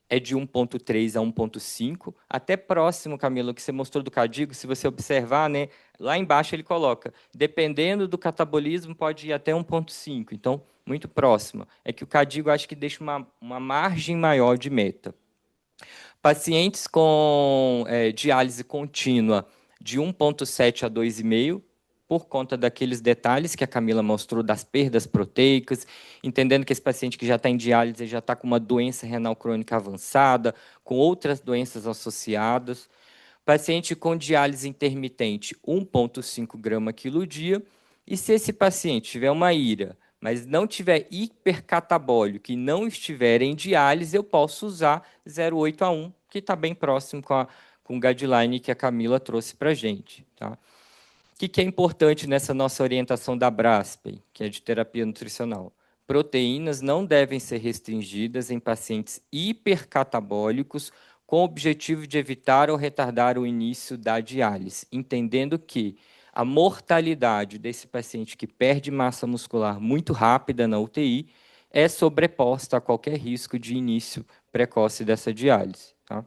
é de 1,3 a 1,5, até próximo, Camila, que você mostrou do Cadigo, se você observar, né, lá embaixo ele coloca, dependendo do catabolismo, pode ir até 1,5, então, muito próximo. É que o Cadigo acho que deixa uma margem maior de meta. Pacientes com diálise contínua de 1,7 a 2,5, por conta daqueles detalhes que a Camila mostrou das perdas proteicas, entendendo que esse paciente que já está em diálise já está com uma doença renal crônica avançada, com outras doenças associadas. Paciente com diálise intermitente, 1,5 grama quilo dia. E se esse paciente tiver uma IRA, mas não tiver hipercatabólico e não estiver em diálise, eu posso usar 0,8 a 1, que está bem próximo com o guideline que a Camila trouxe para a gente. Tá? O que é importante nessa nossa orientação da BRASPEN, que é de terapia nutricional? Proteínas não devem ser restringidas em pacientes hipercatabólicos com o objetivo de evitar ou retardar o início da diálise, entendendo que a mortalidade desse paciente que perde massa muscular muito rápida na UTI é sobreposta a qualquer risco de início precoce dessa diálise. Tá?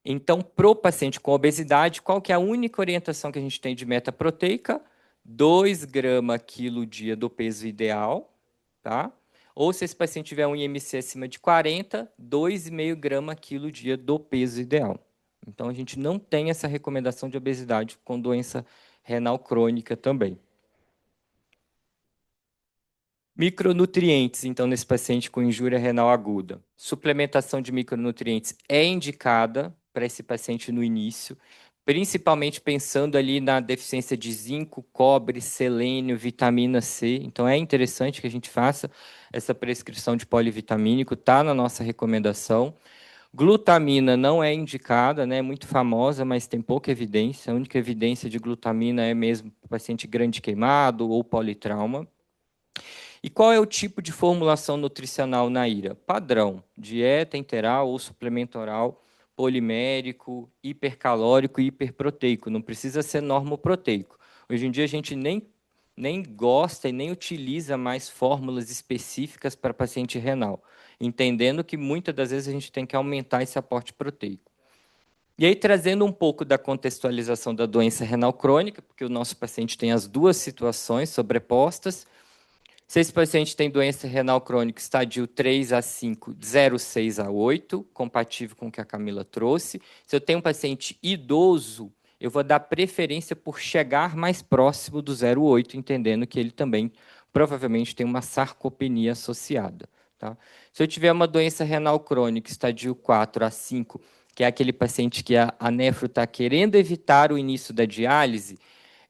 Então, para o paciente com obesidade, qual que é a única orientação que a gente tem de meta proteica? 2 gramas quilo dia do peso ideal, tá? Ou se esse paciente tiver um IMC acima de 40, 2,5 gramas quilo dia do peso ideal. Então, a gente não tem essa recomendação de obesidade com doença renal crônica também. Micronutrientes, então, nesse paciente com injúria renal aguda. Suplementação de micronutrientes é indicada para esse paciente no início, principalmente pensando ali na deficiência de zinco, cobre, selênio, vitamina C. Então, é interessante que a gente faça essa prescrição de polivitamínico, está na nossa recomendação. Glutamina não é indicada, né? É muito famosa, mas tem pouca evidência. A única evidência de glutamina é mesmo para paciente grande queimado ou politrauma. E qual é o tipo de formulação nutricional na IRA? Padrão, dieta interal ou suplemento oral, polimérico, hipercalórico e hiperproteico. Não precisa ser normoproteico. Hoje em dia a gente nem gosta e nem utiliza mais fórmulas específicas para paciente renal, entendendo que muitas das vezes a gente tem que aumentar esse aporte proteico. E aí, trazendo um pouco da contextualização da doença renal crônica, porque o nosso paciente tem as duas situações sobrepostas. Se esse paciente tem doença renal crônica estadio 3 a 5, 0,6 a 8, compatível com o que a Camila trouxe. Se eu tenho um paciente idoso, eu vou dar preferência por chegar mais próximo do 0,8, entendendo que ele também provavelmente tem uma sarcopenia associada. Tá? Se eu tiver uma doença renal crônica estadio 4 a 5, que é aquele paciente que a nefro está querendo evitar o início da diálise,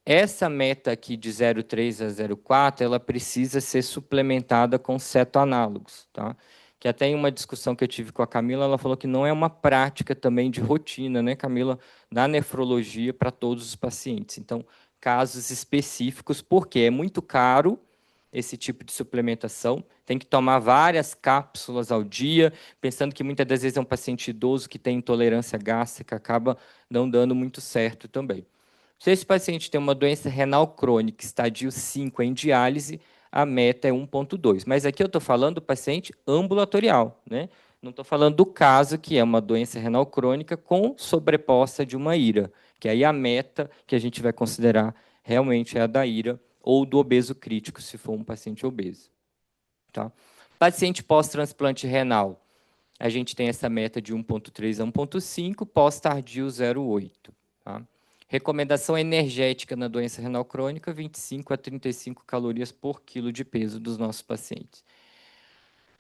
essa meta aqui de 0,3 a 0,4, ela precisa ser suplementada com cetoanálogos, tá? Que até em uma discussão que eu tive com a Camila, ela falou que não é uma prática também de rotina, né, Camila, na nefrologia para todos os pacientes. Então, casos específicos, porque é muito caro esse tipo de suplementação, tem que tomar várias cápsulas ao dia, pensando que muitas das vezes é um paciente idoso que tem intolerância gástrica, acaba não dando muito certo também. Se esse paciente tem uma doença renal crônica, estadio 5 em diálise, a meta é 1,2. Mas aqui eu estou falando do paciente ambulatorial, né? Não estou falando do caso que é uma doença renal crônica com sobreposta de uma IRA, que aí a meta que a gente vai considerar realmente é a da IRA ou do obeso crítico, se for um paciente obeso. Tá? Paciente pós-transplante renal, a gente tem essa meta de 1,3 a 1,5, pós-tardio 0,8. Tá? Recomendação energética na doença renal crônica, 25 a 35 calorias por quilo de peso dos nossos pacientes.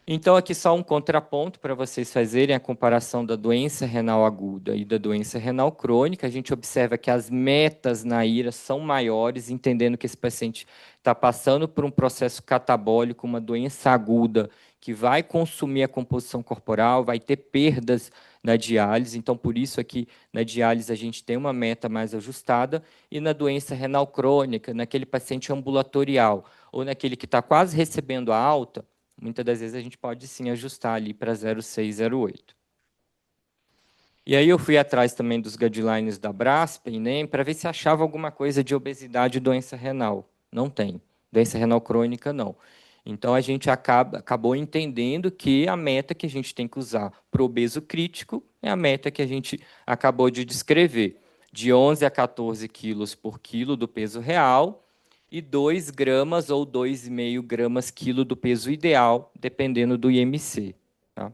Então, aqui só um contraponto para vocês fazerem a comparação da doença renal aguda e da doença renal crônica. A gente observa que as metas na IRA são maiores, entendendo que esse paciente está passando por um processo catabólico, uma doença aguda, que vai consumir a composição corporal, vai ter perdas na diálise. Então, por isso aqui, na diálise, a gente tem uma meta mais ajustada. E na doença renal crônica, naquele paciente ambulatorial, ou naquele que está quase recebendo a alta, muitas das vezes a gente pode sim ajustar ali para 0,6, 0,8. E aí eu fui atrás também dos guidelines da Braspen, né, para ver se achava alguma coisa de obesidade e doença renal. Não tem. Doença renal crônica, não. Então, a gente acabou entendendo que a meta que a gente tem que usar para o obeso crítico é a meta que a gente acabou de descrever, de 11 a 14 quilos por quilo do peso real, e 2 gramas ou 2,5 gramas quilo do peso ideal, dependendo do IMC. Tá?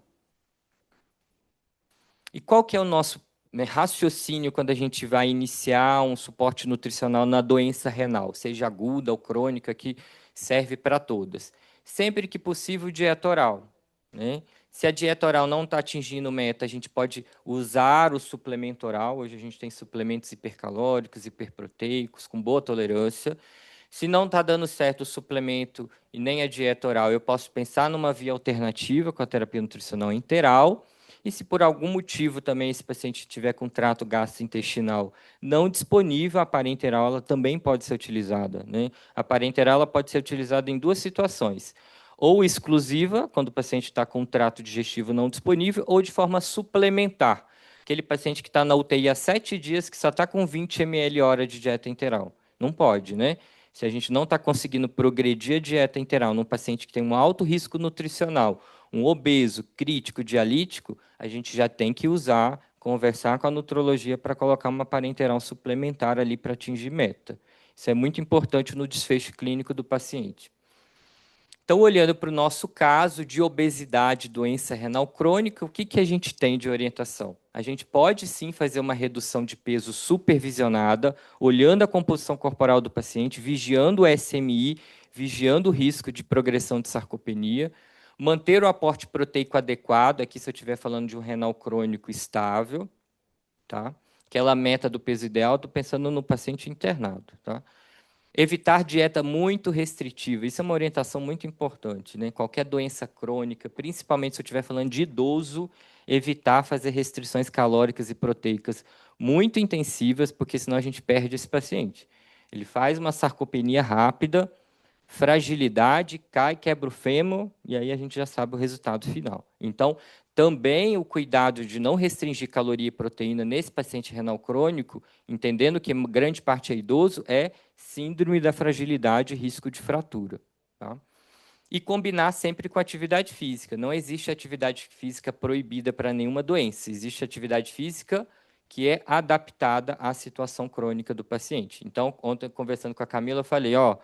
E qual que é o nosso, né, raciocínio quando a gente vai iniciar um suporte nutricional na doença renal, seja aguda ou crônica, que serve para todas? Sempre que possível, dieta oral. Né? Se a dieta oral não está atingindo meta, a gente pode usar o suplemento oral. Hoje a gente tem suplementos hipercalóricos, hiperproteicos, com boa tolerância. Se não está dando certo o suplemento e nem a dieta oral, eu posso pensar numa via alternativa com a terapia nutricional enteral. E se por algum motivo também esse paciente tiver com trato gastrointestinal não disponível, a parenteral ela também pode ser utilizada. Né? A parenteral ela pode ser utilizada em 2 situações. Ou exclusiva, quando o paciente está com trato digestivo não disponível, ou de forma suplementar. Aquele paciente que está na UTI há 7 dias, que só está com 20 ml hora de dieta enteral. Não pode, né? Se a gente não está conseguindo progredir a dieta enteral num paciente que tem um alto risco nutricional, um obeso, crítico, dialítico, a gente já tem que usar, conversar com a nutrologia para colocar uma parenteral suplementar ali para atingir meta. Isso é muito importante no desfecho clínico do paciente. Então, olhando para o nosso caso de obesidade, doença renal crônica, o que a gente tem de orientação? A gente pode sim fazer uma redução de peso supervisionada, olhando a composição corporal do paciente, vigiando o SMI, vigiando o risco de progressão de sarcopenia, manter o aporte proteico adequado, aqui se eu estiver falando de um renal crônico estável, tá? Aquela meta do peso ideal, estou pensando no paciente internado, tá? Evitar dieta muito restritiva, isso é uma orientação muito importante, né? Qualquer doença crônica, principalmente se eu estiver falando de idoso, evitar fazer restrições calóricas e proteicas muito intensivas, porque senão a gente perde esse paciente. Ele faz uma sarcopenia rápida, fragilidade, cai, quebra o fêmur, e aí a gente já sabe o resultado final. Então, também o cuidado de não restringir caloria e proteína nesse paciente renal crônico, entendendo que grande parte é idoso, é síndrome da fragilidade e risco de fratura. Tá? E combinar sempre com atividade física. Não existe atividade física proibida para nenhuma doença. Existe atividade física que é adaptada à situação crônica do paciente. Então, ontem, conversando com a Camila, eu falei, ó,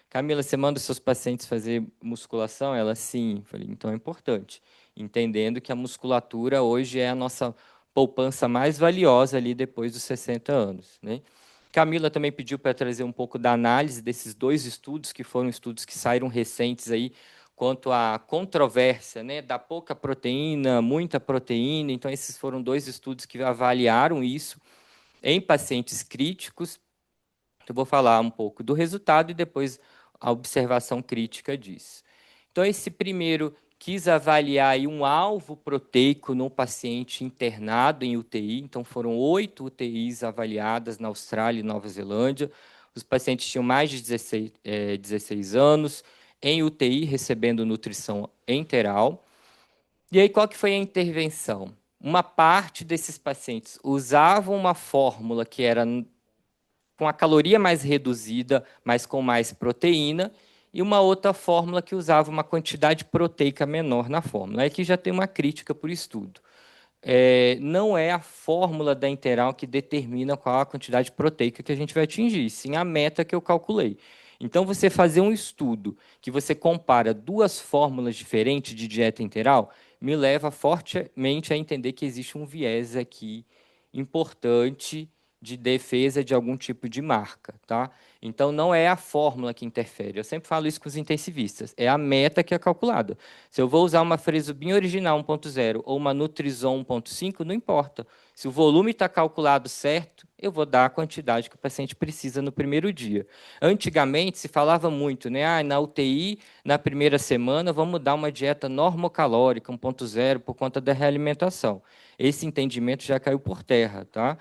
Camila, você manda os seus pacientes fazer musculação? Ela, sim. Falei, então é importante. Entendendo que a musculatura hoje é a nossa poupança mais valiosa ali depois dos 60 anos. Né? Camila também pediu para trazer um pouco da análise desses 2 estudos, que foram estudos que saíram recentes aí, quanto à controvérsia, né, da pouca proteína, muita proteína. Então, esses foram 2 estudos que avaliaram isso em pacientes críticos. Eu vou falar um pouco do resultado e depois a observação crítica disso. Então, esse primeiro quis avaliar aí um alvo proteico no paciente internado em UTI. Então, foram 8 UTIs avaliadas na Austrália e Nova Zelândia. Os pacientes tinham mais de 16 anos, em UTI, recebendo nutrição enteral. E aí, qual que foi a intervenção? Uma parte desses pacientes usavam uma fórmula que era com a caloria mais reduzida, mas com mais proteína, e uma outra fórmula que usava uma quantidade proteica menor na fórmula. Aqui já tem uma crítica por estudo. Não é a fórmula da integral que determina qual a quantidade proteica que a gente vai atingir, sim a meta que eu calculei. Então, você fazer um estudo que você compara duas fórmulas diferentes de dieta integral me leva fortemente a entender que existe um viés aqui importante de defesa de algum tipo de marca, tá? Então, não é a fórmula que interfere. Eu sempre falo isso com os intensivistas. É a meta que é calculada. Se eu vou usar uma Fresubin original 1.0 ou uma Nutrizon 1.5, não importa. Se o volume está calculado certo, eu vou dar a quantidade que o paciente precisa no primeiro dia. Antigamente, se falava muito, né? Na UTI, na primeira semana, vamos dar uma dieta normocalórica 1.0 por conta da realimentação. Esse entendimento já caiu por terra, tá?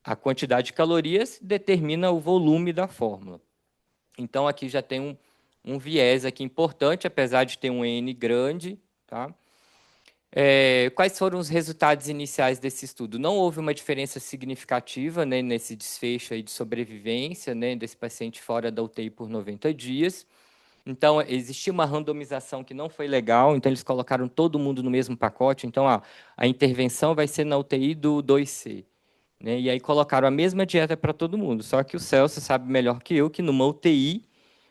A quantidade de calorias determina o volume da fórmula. Então, aqui já tem um viés aqui importante, apesar de ter um N grande. Tá? Quais foram os resultados iniciais desse estudo? Não houve uma diferença significativa, né, nesse desfecho aí de sobrevivência, né, desse paciente fora da UTI por 90 dias. Então, existia uma randomização que não foi legal, então eles colocaram todo mundo no mesmo pacote. Então, a intervenção vai ser na UTI do 2C. Né? E aí colocaram a mesma dieta para todo mundo. Só que o Celso sabe melhor que eu que numa UTI,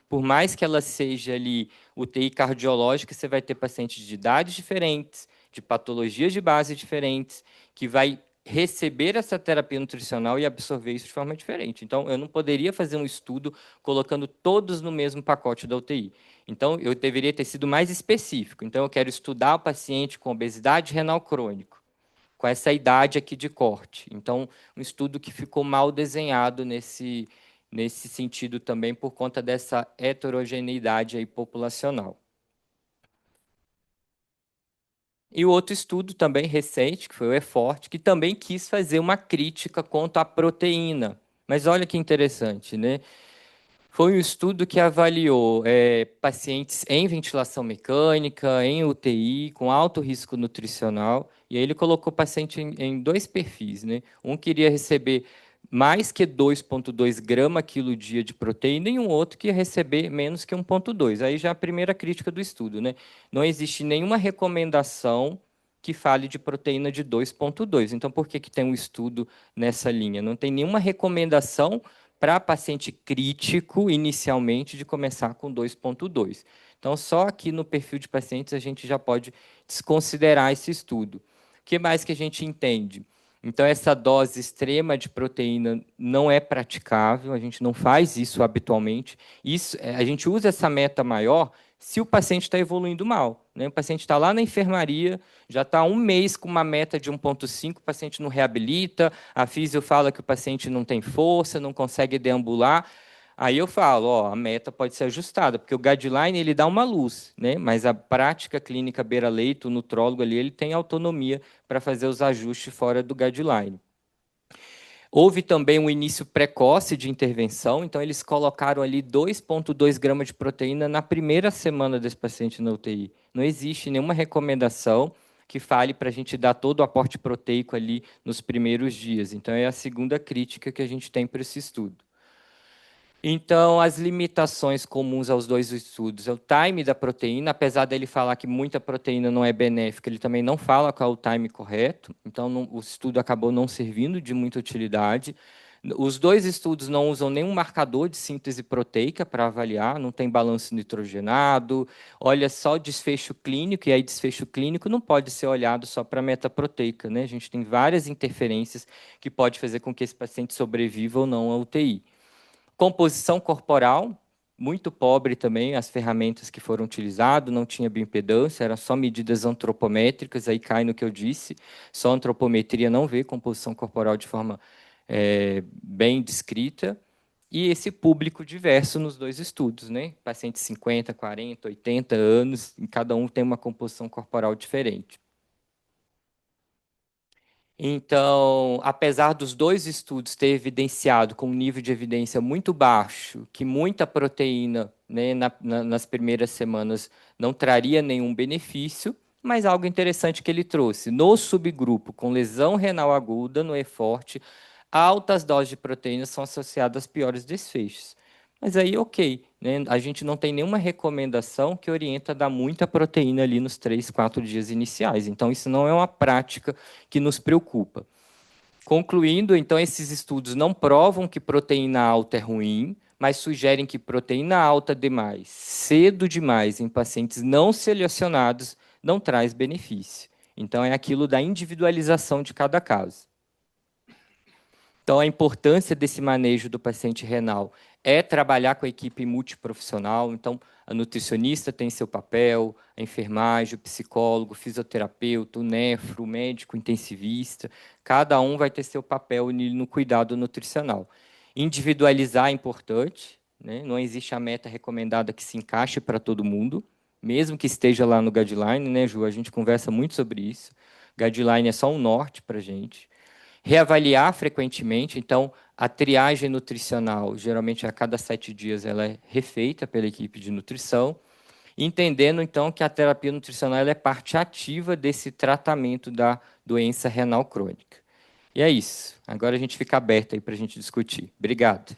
por mais que ela seja ali UTI cardiológica, você vai ter pacientes de idades diferentes, de patologias de base diferentes, que vai receber essa terapia nutricional e absorver isso de forma diferente. Então, eu não poderia fazer um estudo colocando todos no mesmo pacote da UTI. Então, eu deveria ter sido mais específico. Então, eu quero estudar o paciente com obesidade renal crônica, com essa idade aqui de corte. Então, um estudo que ficou mal desenhado nesse sentido também por conta dessa heterogeneidade aí populacional. E o outro estudo também recente, que foi o EFORT, que também quis fazer uma crítica quanto à proteína. Mas olha que interessante, né? Foi um estudo que avaliou pacientes em ventilação mecânica, em UTI, com alto risco nutricional, e aí ele colocou o paciente em dois perfis, né? Um queria receber mais que 2,2 grama quilo dia de proteína e um outro que ia receber menos que 1,2. Aí já a primeira crítica do estudo, né? Não existe nenhuma recomendação que fale de proteína de 2,2. Então, por que tem um estudo nessa linha? Não tem nenhuma recomendação para paciente crítico, inicialmente, de começar com 2,2. Então, só aqui no perfil de pacientes a gente já pode desconsiderar esse estudo. O que mais que a gente entende? Então, essa dose extrema de proteína não é praticável, a gente não faz isso habitualmente. A gente usa essa meta maior se o paciente está evoluindo mal. Né? O paciente está lá na enfermaria, já está 1 mês com uma meta de 1,5, o paciente não reabilita, a físio fala que o paciente não tem força, não consegue deambular. Aí eu falo, a meta pode ser ajustada, porque o guideline ele dá uma luz, né? Mas a prática clínica beira-leito, o nutrólogo ali, ele tem autonomia para fazer os ajustes fora do guideline. Houve também um início precoce de intervenção, então eles colocaram ali 2,2 gramas de proteína na primeira semana desse paciente na UTI. Não existe nenhuma recomendação que fale para a gente dar todo o aporte proteico ali nos primeiros dias. Então, é a segunda crítica que a gente tem para esse estudo. Então, as limitações comuns aos dois estudos é o time da proteína, apesar dele falar que muita proteína não é benéfica, ele também não fala qual é o time correto, então o estudo acabou não servindo de muita utilidade. Os dois estudos não usam nenhum marcador de síntese proteica para avaliar, não tem balanço nitrogenado, olha só o desfecho clínico, e aí desfecho clínico não pode ser olhado só para a metaproteica, né? A gente tem várias interferências que pode fazer com que esse paciente sobreviva ou não à UTI. Composição corporal, muito pobre também, as ferramentas que foram utilizadas, não tinha bioimpedância, eram só medidas antropométricas, aí cai no que eu disse, só antropometria não vê composição corporal de forma bem descrita, e esse público diverso nos dois estudos, né? Pacientes 50, 40, 80 anos, e cada um tem uma composição corporal diferente. Então, apesar dos dois estudos ter evidenciado com um nível de evidência muito baixo que muita proteína, né, nas primeiras semanas não traria nenhum benefício, mas algo interessante que ele trouxe. No subgrupo com lesão renal aguda, no EFORT, altas doses de proteína são associadas a piores desfechos. Mas aí, ok, né? A gente não tem nenhuma recomendação que orienta a dar muita proteína ali nos 3, 4 dias iniciais. Então, isso não é uma prática que nos preocupa. Concluindo, então, esses estudos não provam que proteína alta é ruim, mas sugerem que proteína alta demais, cedo demais, em pacientes não selecionados, não traz benefício. Então, é aquilo da individualização de cada caso. Então, a importância desse manejo do paciente renal é trabalhar com a equipe multiprofissional. Então, a nutricionista tem seu papel, a enfermagem, o psicólogo, o fisioterapeuta, o nefro, o médico intensivista. Cada um vai ter seu papel no cuidado nutricional. Individualizar é importante, né? Não existe a meta recomendada que se encaixe para todo mundo, mesmo que esteja lá no guideline, né, Ju? A gente conversa muito sobre isso. Guideline é só um norte para a gente. Reavaliar frequentemente, então, a triagem nutricional, geralmente a cada 7 dias, ela é refeita pela equipe de nutrição, entendendo, então, que a terapia nutricional ela é parte ativa desse tratamento da doença renal crônica. E é isso. Agora a gente fica aberto aí para a gente discutir. Obrigado.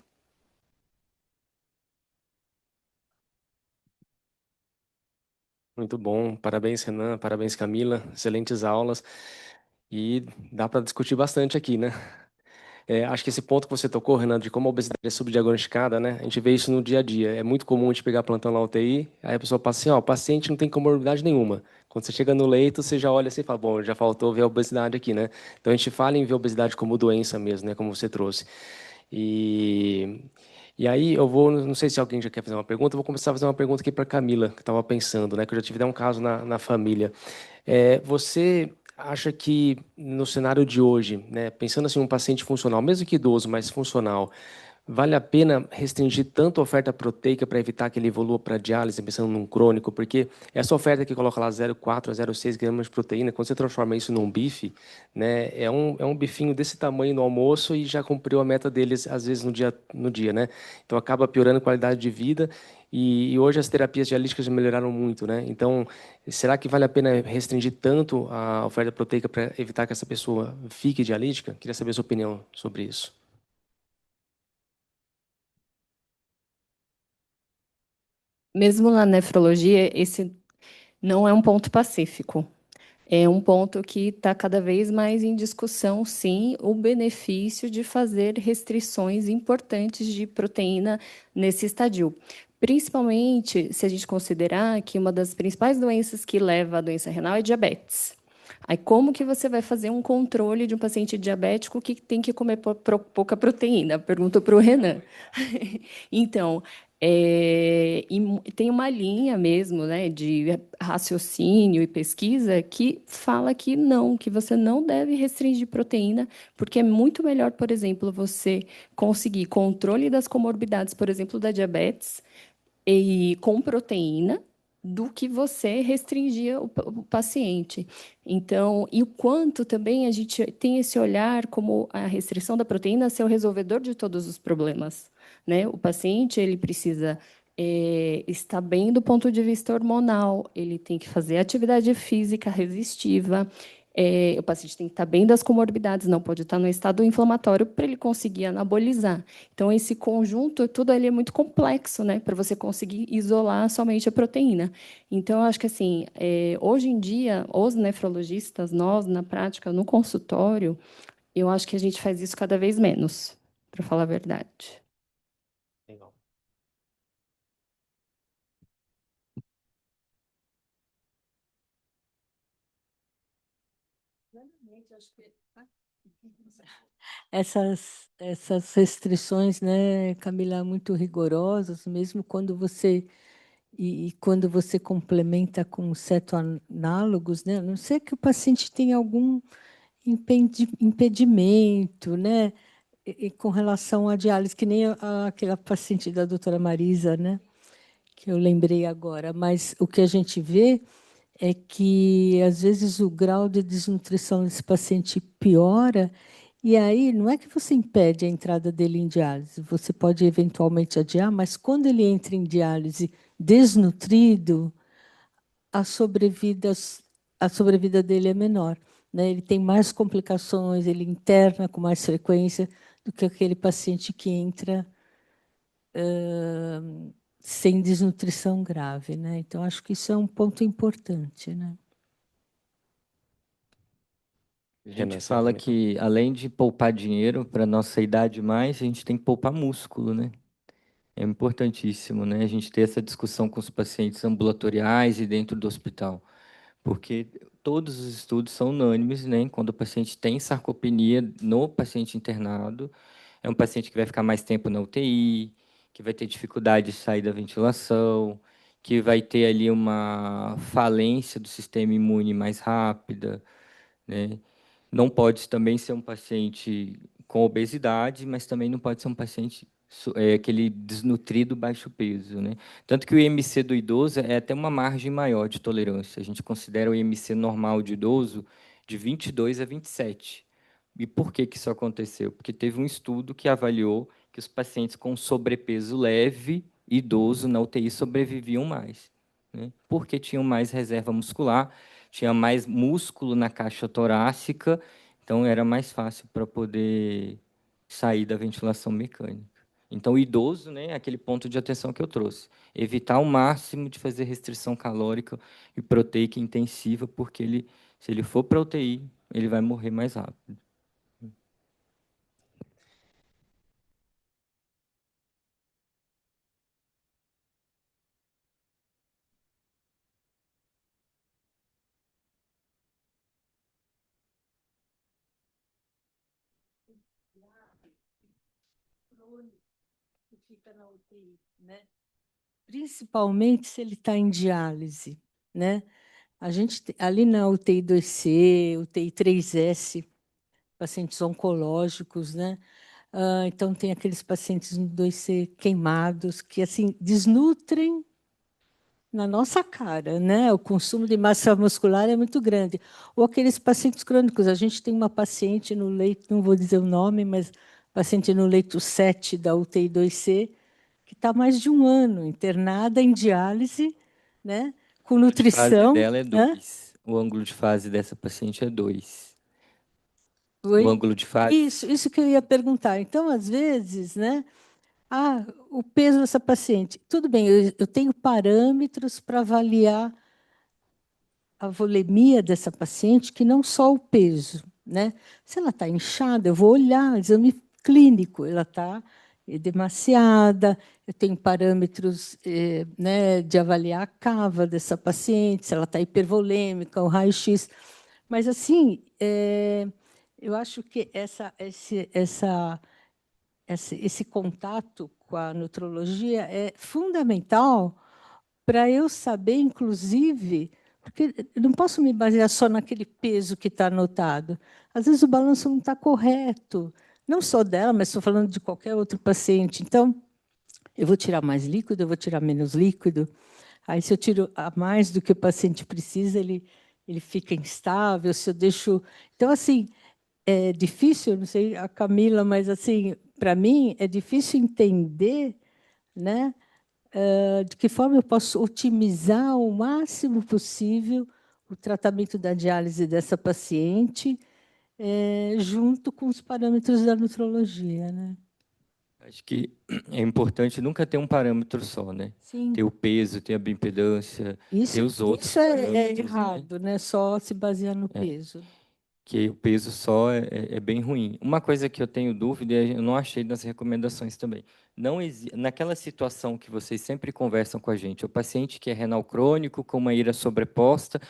Muito bom. Parabéns, Renan. Parabéns, Camila. Excelentes aulas. E dá para discutir bastante aqui, né? Acho que esse ponto que você tocou, Renan, de como a obesidade é subdiagnosticada, né? A gente vê isso no dia a dia. É muito comum a gente pegar plantão na UTI, aí a pessoa passa assim, ó, o paciente não tem comorbidade nenhuma. Quando você chega no leito, você já olha assim e fala, bom, já faltou ver a obesidade aqui, né? Então a gente fala em ver a obesidade como doença mesmo, né? Como você trouxe. E, e aí eu vou, não sei se alguém já quer fazer uma pergunta, eu vou começar a fazer uma pergunta aqui para Camila, que estava pensando, né? Que eu já tive até um caso na família. Você acha que no cenário de hoje, né, pensando assim, um paciente funcional, mesmo que idoso, mas funcional, vale a pena restringir tanto a oferta proteica para evitar que ele evolua para diálise, pensando num crônico? Porque essa oferta que coloca lá 0,4 a 0,6 gramas de proteína, quando você transforma isso num bife, né, é um bifinho desse tamanho no almoço e já cumpriu a meta deles, às vezes, no dia, né? Então acaba piorando a qualidade de vida. E hoje as terapias dialíticas melhoraram muito, né? Então, será que vale a pena restringir tanto a oferta proteica para evitar que essa pessoa fique dialítica? Queria saber a sua opinião sobre isso. Mesmo na nefrologia, esse não é um ponto pacífico. É um ponto que está cada vez mais em discussão, sim, o benefício de fazer restrições importantes de proteína nesse estadio. Principalmente se a gente considerar que uma das principais doenças que leva à doença renal é diabetes. Aí, como que você vai fazer um controle de um paciente diabético que tem que comer pouca proteína? Pergunto para o Renan. Então, tem uma linha mesmo, né, de raciocínio e pesquisa que fala que não, que você não deve restringir proteína, porque é muito melhor, por exemplo, você conseguir controle das comorbidades, por exemplo, da diabetes, e com proteína, do que você restringir o paciente. Então, e o quanto também a gente tem esse olhar como a restrição da proteína ser o resolvedor de todos os problemas, né? O paciente ele precisa estar bem do ponto de vista hormonal, ele tem que fazer atividade física resistiva, o paciente tem que estar bem das comorbidades, não pode estar no estado inflamatório para ele conseguir anabolizar. Então, esse conjunto, tudo ali é muito complexo, né, para você conseguir isolar somente a proteína. Então, eu acho que, assim, hoje em dia, os nefrologistas, nós, na prática, no consultório, eu acho que a gente faz isso cada vez menos, para falar a verdade. Legal. Essas restrições, né, Camila, muito rigorosas, mesmo quando você complementa com cetoanálogos, né, a não ser que o paciente tenha algum impedimento, né, com relação à diálise, que nem aquela paciente da doutora Marisa, né, que eu lembrei agora. Mas o que a gente vê é que, às vezes, o grau de desnutrição desse paciente piora, e aí não é que você impede a entrada dele em diálise, você pode eventualmente adiar, mas quando ele entra em diálise desnutrido, a sobrevida, a sobrevida dele é menor, né? Ele tem mais complicações, ele interna com mais frequência do que aquele paciente que entra sem desnutrição grave, né? Então, acho que isso é um ponto importante, né? A Renan, gente você ia fala comentar. que, além de poupar dinheiro para nossa idade mais, a gente tem que poupar músculo, né? É importantíssimo, né? A gente ter essa discussão com os pacientes ambulatoriais e dentro do hospital, porque todos os estudos são unânimes, né? Quando o paciente tem sarcopenia no paciente internado, é um paciente que vai ficar mais tempo na UTI, que vai ter dificuldade de sair da ventilação, que vai ter ali uma falência do sistema imune mais rápida, né? Não pode também ser um paciente com obesidade, mas também não pode ser um paciente aquele desnutrido baixo peso, né? Tanto que o IMC do idoso é até uma margem maior de tolerância. A gente considera o IMC normal de idoso de 22 a 27. E por que que isso aconteceu? Porque teve um estudo que avaliou que os pacientes com sobrepeso leve, idoso, na UTI sobreviviam mais, né? Porque tinham mais reserva muscular, tinha mais músculo na caixa torácica, então era mais fácil para poder sair da ventilação mecânica. Então, o idoso, né, é aquele ponto de atenção que eu trouxe. Evitar ao máximo de fazer restrição calórica e proteica intensiva, porque ele, se ele for para a UTI, ele vai morrer mais rápido. Que fica na UTI, né? Principalmente se ele está em diálise, né? A gente ali na UTI 2C, UTI 3S, pacientes oncológicos, né? Então tem aqueles pacientes no 2C queimados que assim desnutrem na nossa cara, né? O consumo de massa muscular é muito grande. Ou aqueles pacientes crônicos. A gente tem uma paciente no leito, não vou dizer o nome, mas paciente no leito 7 da UTI 2C, que está mais de um ano internada em diálise, né? Com O ângulo de fase nutrição. dela é Né? 2. O ângulo de fase dessa paciente é 2. O Oi? ângulo de fase. Isso que eu ia perguntar. Então, às vezes, né? Ah, o peso dessa paciente. Tudo bem, eu tenho parâmetros para avaliar a volemia dessa paciente, que não só o peso, né? Se ela está inchada, eu vou olhar, exame clínico, ela está demasiada, eu tenho parâmetros né, de avaliar a cava dessa paciente, se ela está hipervolêmica, o raio-x. Mas, assim, eu acho que esse contato com a nutrologia é fundamental para eu saber, inclusive, porque eu não posso me basear só naquele peso que está anotado. Às vezes o balanço não está correto, não só dela, mas estou falando de qualquer outro paciente. Então, eu vou tirar mais líquido, eu vou tirar menos líquido. Aí, se eu tiro a mais do que o paciente precisa, ele fica instável. Se eu deixo. Então, assim, é difícil, não sei a Camila, mas assim, para mim é difícil entender, né, de que forma eu posso otimizar o máximo possível o tratamento da diálise dessa paciente, junto com os parâmetros da nutrologia, né? Acho que é importante nunca ter um parâmetro só, né? Sim, Ter o peso, ter a bioimpedância, ter isso, os outros isso é parâmetros, né? errado, né? Só se basear no peso. Que o peso só é bem ruim. Uma coisa que eu tenho dúvida, e eu não achei nas recomendações também, naquela situação que vocês sempre conversam com a gente, o paciente que é renal crônico, com uma ira sobreposta,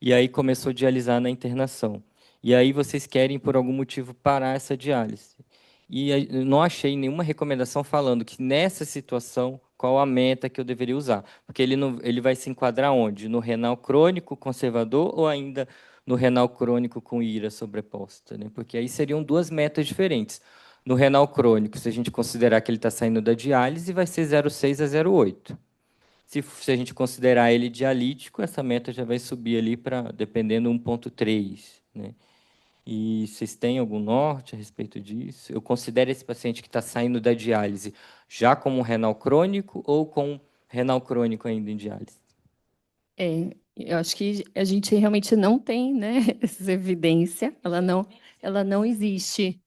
e aí começou a dialisar na internação. E aí vocês querem, por algum motivo, parar essa diálise. E eu não achei nenhuma recomendação falando que nessa situação, qual a meta que eu deveria usar. Porque ele vai se enquadrar onde? No renal crônico conservador ou ainda no renal crônico com ira sobreposta? Né? Porque aí seriam duas metas diferentes. No renal crônico, se a gente considerar que ele está saindo da diálise, vai ser 0,6 a 0,8. Se a gente considerar ele dialítico, essa meta já vai subir ali para, dependendo, 1,3, né? E vocês têm algum norte a respeito disso? Eu considero esse paciente que está saindo da diálise já como um renal crônico ou com renal crônico ainda em diálise? Eu acho que a gente realmente não tem, né, essa evidência, ela não existe.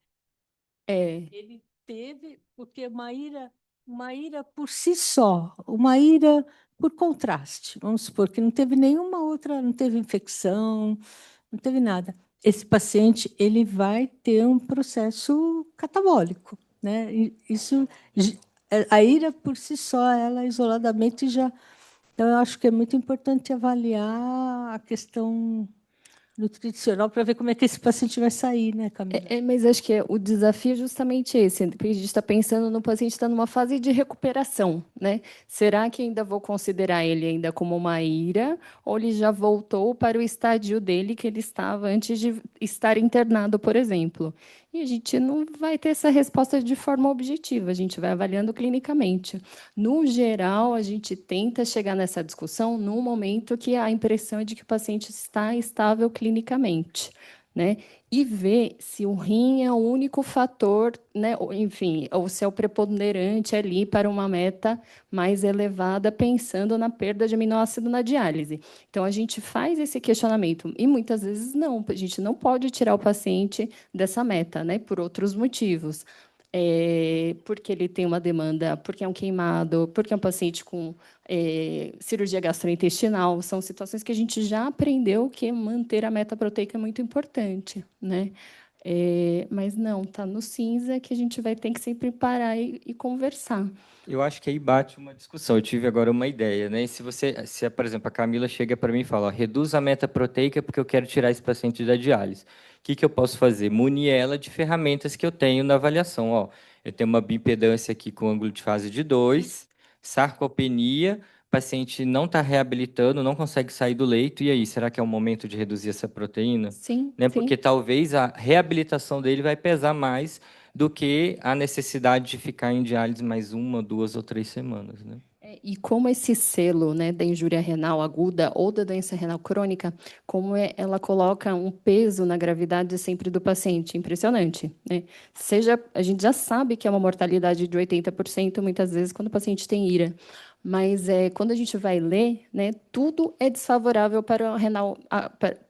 Ele teve, porque uma ira por si só, uma ira por contraste. Vamos supor que não teve nenhuma outra, não teve infecção, não teve nada. Esse paciente ele vai ter um processo catabólico, né? E isso, a ira por si só, ela isoladamente já. Então, eu acho que é muito importante avaliar a questão nutricional para ver como é que esse paciente vai sair, né, Camila? Mas acho que o desafio é justamente esse, porque a gente está pensando no paciente está numa fase de recuperação, né? Será que ainda vou considerar ele ainda como uma ira, ou ele já voltou para o estádio dele que ele estava antes de estar internado, por exemplo? E a gente não vai ter essa resposta de forma objetiva, a gente vai avaliando clinicamente. No geral, a gente tenta chegar nessa discussão num momento que a impressão é de que o paciente está estável clinicamente, né? E ver se o rim é o único fator, né? Enfim, ou se é o preponderante ali para uma meta mais elevada, pensando na perda de aminoácido na diálise. Então, a gente faz esse questionamento, e muitas vezes não, a gente não pode tirar o paciente dessa meta, né? Por outros motivos. Porque ele tem uma demanda, porque é um queimado, porque é um paciente com cirurgia gastrointestinal, são situações que a gente já aprendeu que manter a meta proteica é muito importante, né? Mas não, está no cinza que a gente vai ter que sempre parar e conversar. Eu acho que aí bate uma discussão. Eu tive agora uma ideia, né? Se, por exemplo, a Camila chega para mim e fala, ó, reduz a meta proteica porque eu quero tirar esse paciente da diálise. O que eu posso fazer? Munir ela de ferramentas que eu tenho na avaliação. Ó, eu tenho uma bioimpedância aqui com ângulo de fase de 2, sarcopenia, o paciente não está reabilitando, não consegue sair do leito. E aí, será que é o momento de reduzir essa proteína? Sim, Né? sim. Porque talvez a reabilitação dele vai pesar mais do que a necessidade de ficar em diálise mais 1, 2 ou 3 semanas, né? E como esse selo, né, da injúria renal aguda ou da doença renal crônica, ela coloca um peso na gravidade sempre do paciente, impressionante, né? A gente já sabe que é uma mortalidade de 80% muitas vezes quando o paciente tem IRA, mas quando a gente vai ler, né, tudo é desfavorável para o renal,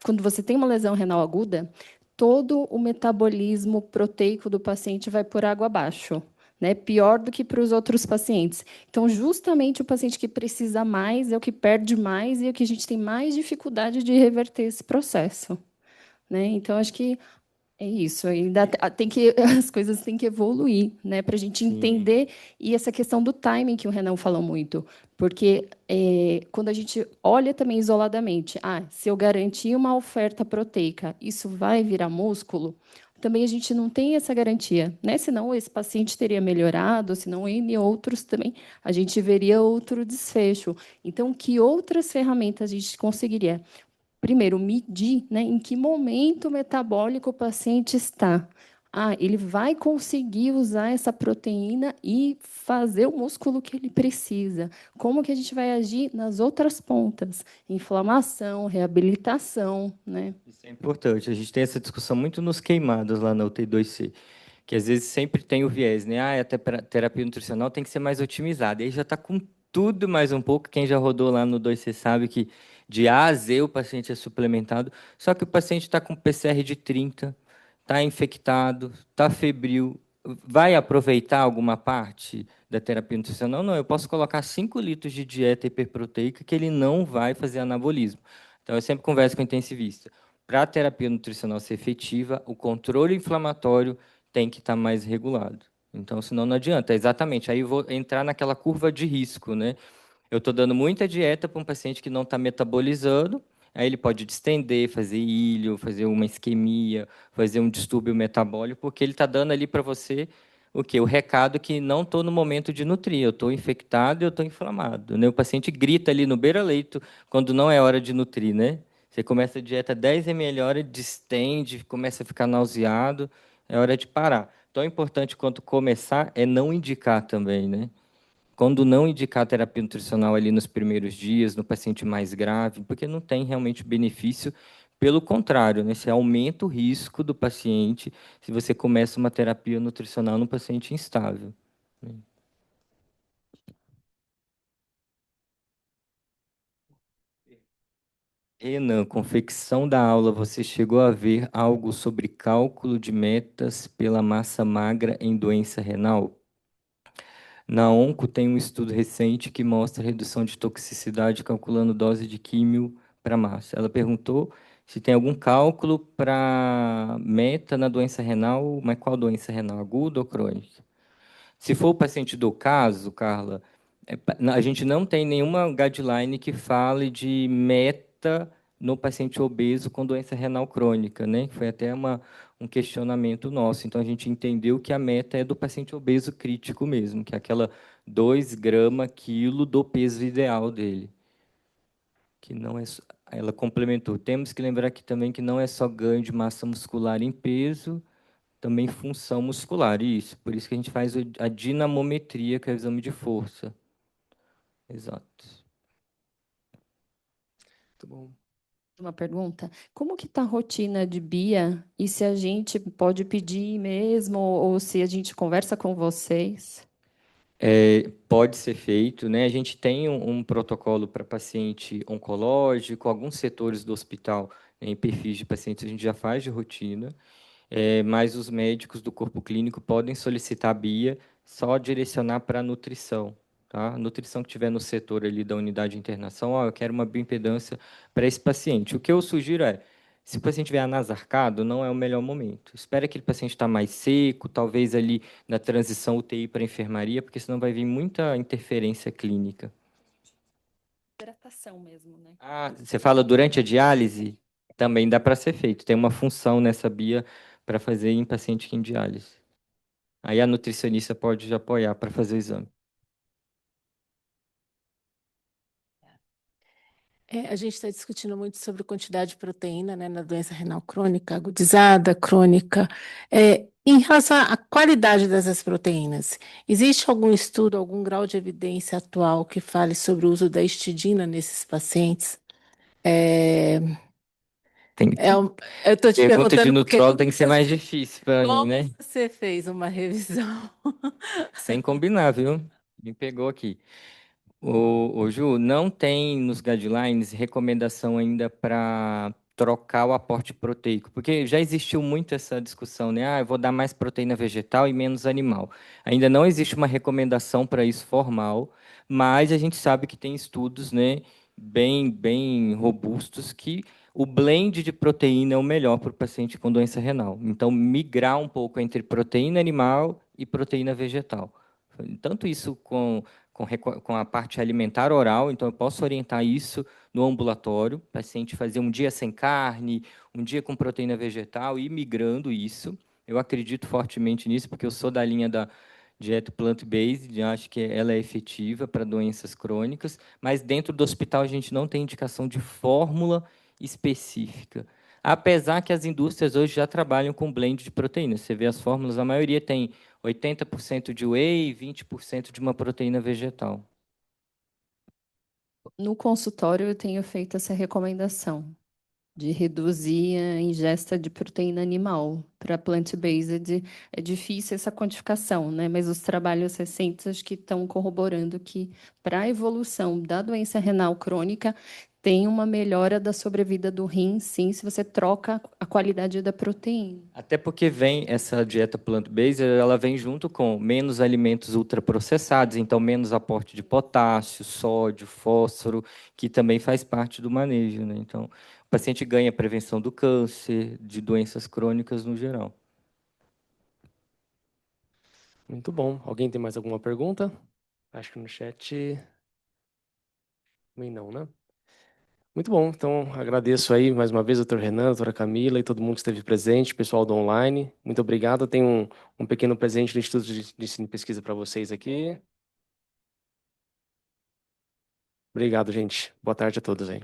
quando você tem uma lesão renal aguda, todo o metabolismo proteico do paciente vai por água abaixo, né? Pior do que para os outros pacientes. Então, justamente o paciente que precisa mais é o que perde mais e é o que a gente tem mais dificuldade de reverter esse processo, né? Então, acho que é isso. Ainda as coisas têm que evoluir, né? Para a gente entender. E essa questão do timing que o Renan falou muito. Porque quando a gente olha também isoladamente, se eu garantir uma oferta proteica, isso vai virar músculo? Também a gente não tem essa garantia, né? Senão esse paciente teria melhorado, senão N outros também, a gente veria outro desfecho. Então, que outras ferramentas a gente conseguiria? Primeiro, medir, né, em que momento metabólico o paciente está. Ele vai conseguir usar essa proteína e fazer o músculo que ele precisa. Como que a gente vai agir nas outras pontas? Inflamação, reabilitação, né? Isso é importante. A gente tem essa discussão muito nos queimados lá na UTI-2C, que às vezes sempre tem o viés, né? A terapia nutricional tem que ser mais otimizada. E aí já está com tudo mais um pouco. Quem já rodou lá no 2C sabe que de A a Z o paciente é suplementado, só que o paciente está com PCR de 30, está infectado, está febril. Vai aproveitar alguma parte da terapia nutricional? Não, eu posso colocar 5 litros de dieta hiperproteica que ele não vai fazer anabolismo. Então, eu sempre converso com o intensivista. Para a terapia nutricional ser efetiva, o controle inflamatório tem que estar mais regulado. Então, senão não adianta. Exatamente. Aí eu vou entrar naquela curva de risco, né? Eu estou dando muita dieta para um paciente que não está metabolizando, aí ele pode distender, fazer ilho, fazer uma isquemia, fazer um distúrbio metabólico, porque ele está dando ali para você o quê? O recado que não estou no momento de nutrir, eu estou infectado e eu estou inflamado, né? O paciente grita ali no beira-leito quando não é hora de nutrir, né? Você começa a dieta 10 ml, hora distende, começa a ficar nauseado, é hora de parar. Tão importante quanto começar é não indicar também, né? quando não indicar terapia nutricional ali nos primeiros dias, no paciente mais grave, porque não tem realmente benefício. Pelo contrário, né, você aumenta o risco do paciente se você começa uma terapia nutricional no paciente instável. Renan, confecção da aula, você chegou a ver algo sobre cálculo de metas pela massa magra em doença renal? Na ONCO tem um estudo recente que mostra redução de toxicidade calculando dose de químio para massa. Ela perguntou se tem algum cálculo para meta na doença renal, mas qual doença renal, aguda ou crônica? Se for o paciente do caso, Carla, a gente não tem nenhuma guideline que fale de meta no paciente obeso com doença renal crônica, né? Foi até um questionamento nosso. Então, a gente entendeu que a meta é do paciente obeso crítico mesmo, que é aquela 2 gramas quilo do peso ideal dele. Que não é, ela complementou. Temos que lembrar aqui também que não é só ganho de massa muscular em peso, também função muscular, isso. Por isso que a gente faz a dinamometria, que é o exame de força. Exato. Muito bom. Uma pergunta: como que está a rotina de Bia? E se a gente pode pedir mesmo, ou se a gente conversa com vocês? Pode ser feito, né? A gente tem um protocolo para paciente oncológico, alguns setores do hospital, em perfis de pacientes, a gente já faz de rotina. Mas os médicos do corpo clínico podem solicitar a BIA, só direcionar para a nutrição, tá? A nutrição que tiver no setor ali da unidade de internação, ó, eu quero uma bioimpedância para esse paciente. O que eu sugiro é, se o paciente vier anasarcado, não é o melhor momento. Espera que o paciente está mais seco, talvez ali na transição UTI para enfermaria, porque senão vai vir muita interferência clínica. Hidratação mesmo, né? Ah, você fala durante a diálise? Também dá para ser feito. Tem uma função nessa BIA para fazer em paciente em diálise. Aí a nutricionista pode apoiar para fazer o exame. A gente está discutindo muito sobre quantidade de proteína, né, na doença renal crônica, agudizada, crônica. Em relação à qualidade dessas proteínas, existe algum estudo, algum grau de evidência atual que fale sobre o uso da histidina nesses pacientes? É, Tem, eu estou te pergunta de perguntando porque nutrólogo tem que ser mais difícil para mim, como né? você fez uma revisão? Sem combinar, viu? Me pegou aqui. O Ju, não tem nos guidelines recomendação ainda para trocar o aporte proteico, porque já existiu muito essa discussão, né? Ah, eu vou dar mais proteína vegetal e menos animal. Ainda não existe uma recomendação para isso formal, mas a gente sabe que tem estudos, né, bem robustos que o blend de proteína é o melhor para o paciente com doença renal. Então, migrar um pouco entre proteína animal e proteína vegetal. Tanto isso com a parte alimentar oral, então eu posso orientar isso no ambulatório, o paciente fazer um dia sem carne, um dia com proteína vegetal, e ir migrando isso. Eu acredito fortemente nisso, porque eu sou da linha da dieta plant-based, e acho que ela é efetiva para doenças crônicas, mas dentro do hospital a gente não tem indicação de fórmula específica. Apesar que as indústrias hoje já trabalham com blend de proteínas. Você vê as fórmulas, a maioria tem 80% de whey e 20% de uma proteína vegetal. No consultório, eu tenho feito essa recomendação de reduzir a ingesta de proteína animal para plant-based. É difícil essa quantificação, né? Mas os trabalhos recentes acho que estão corroborando que para a evolução da doença renal crônica tem uma melhora da sobrevida do rim, sim, se você troca a qualidade da proteína. Até porque vem essa dieta plant-based, ela vem junto com menos alimentos ultraprocessados, então menos aporte de potássio, sódio, fósforo, que também faz parte do manejo, né? Então, o paciente ganha prevenção do câncer, de doenças crônicas no geral. Muito bom. Alguém tem mais alguma pergunta? Acho que no chat também não, né? Muito bom. Então, agradeço aí mais uma vez, doutor Renan, doutora Camila e todo mundo que esteve presente, pessoal do online. Muito obrigado. Tem um pequeno presente do Instituto de Ensino e Pesquisa para vocês aqui. Obrigado, gente. Boa tarde a todos aí.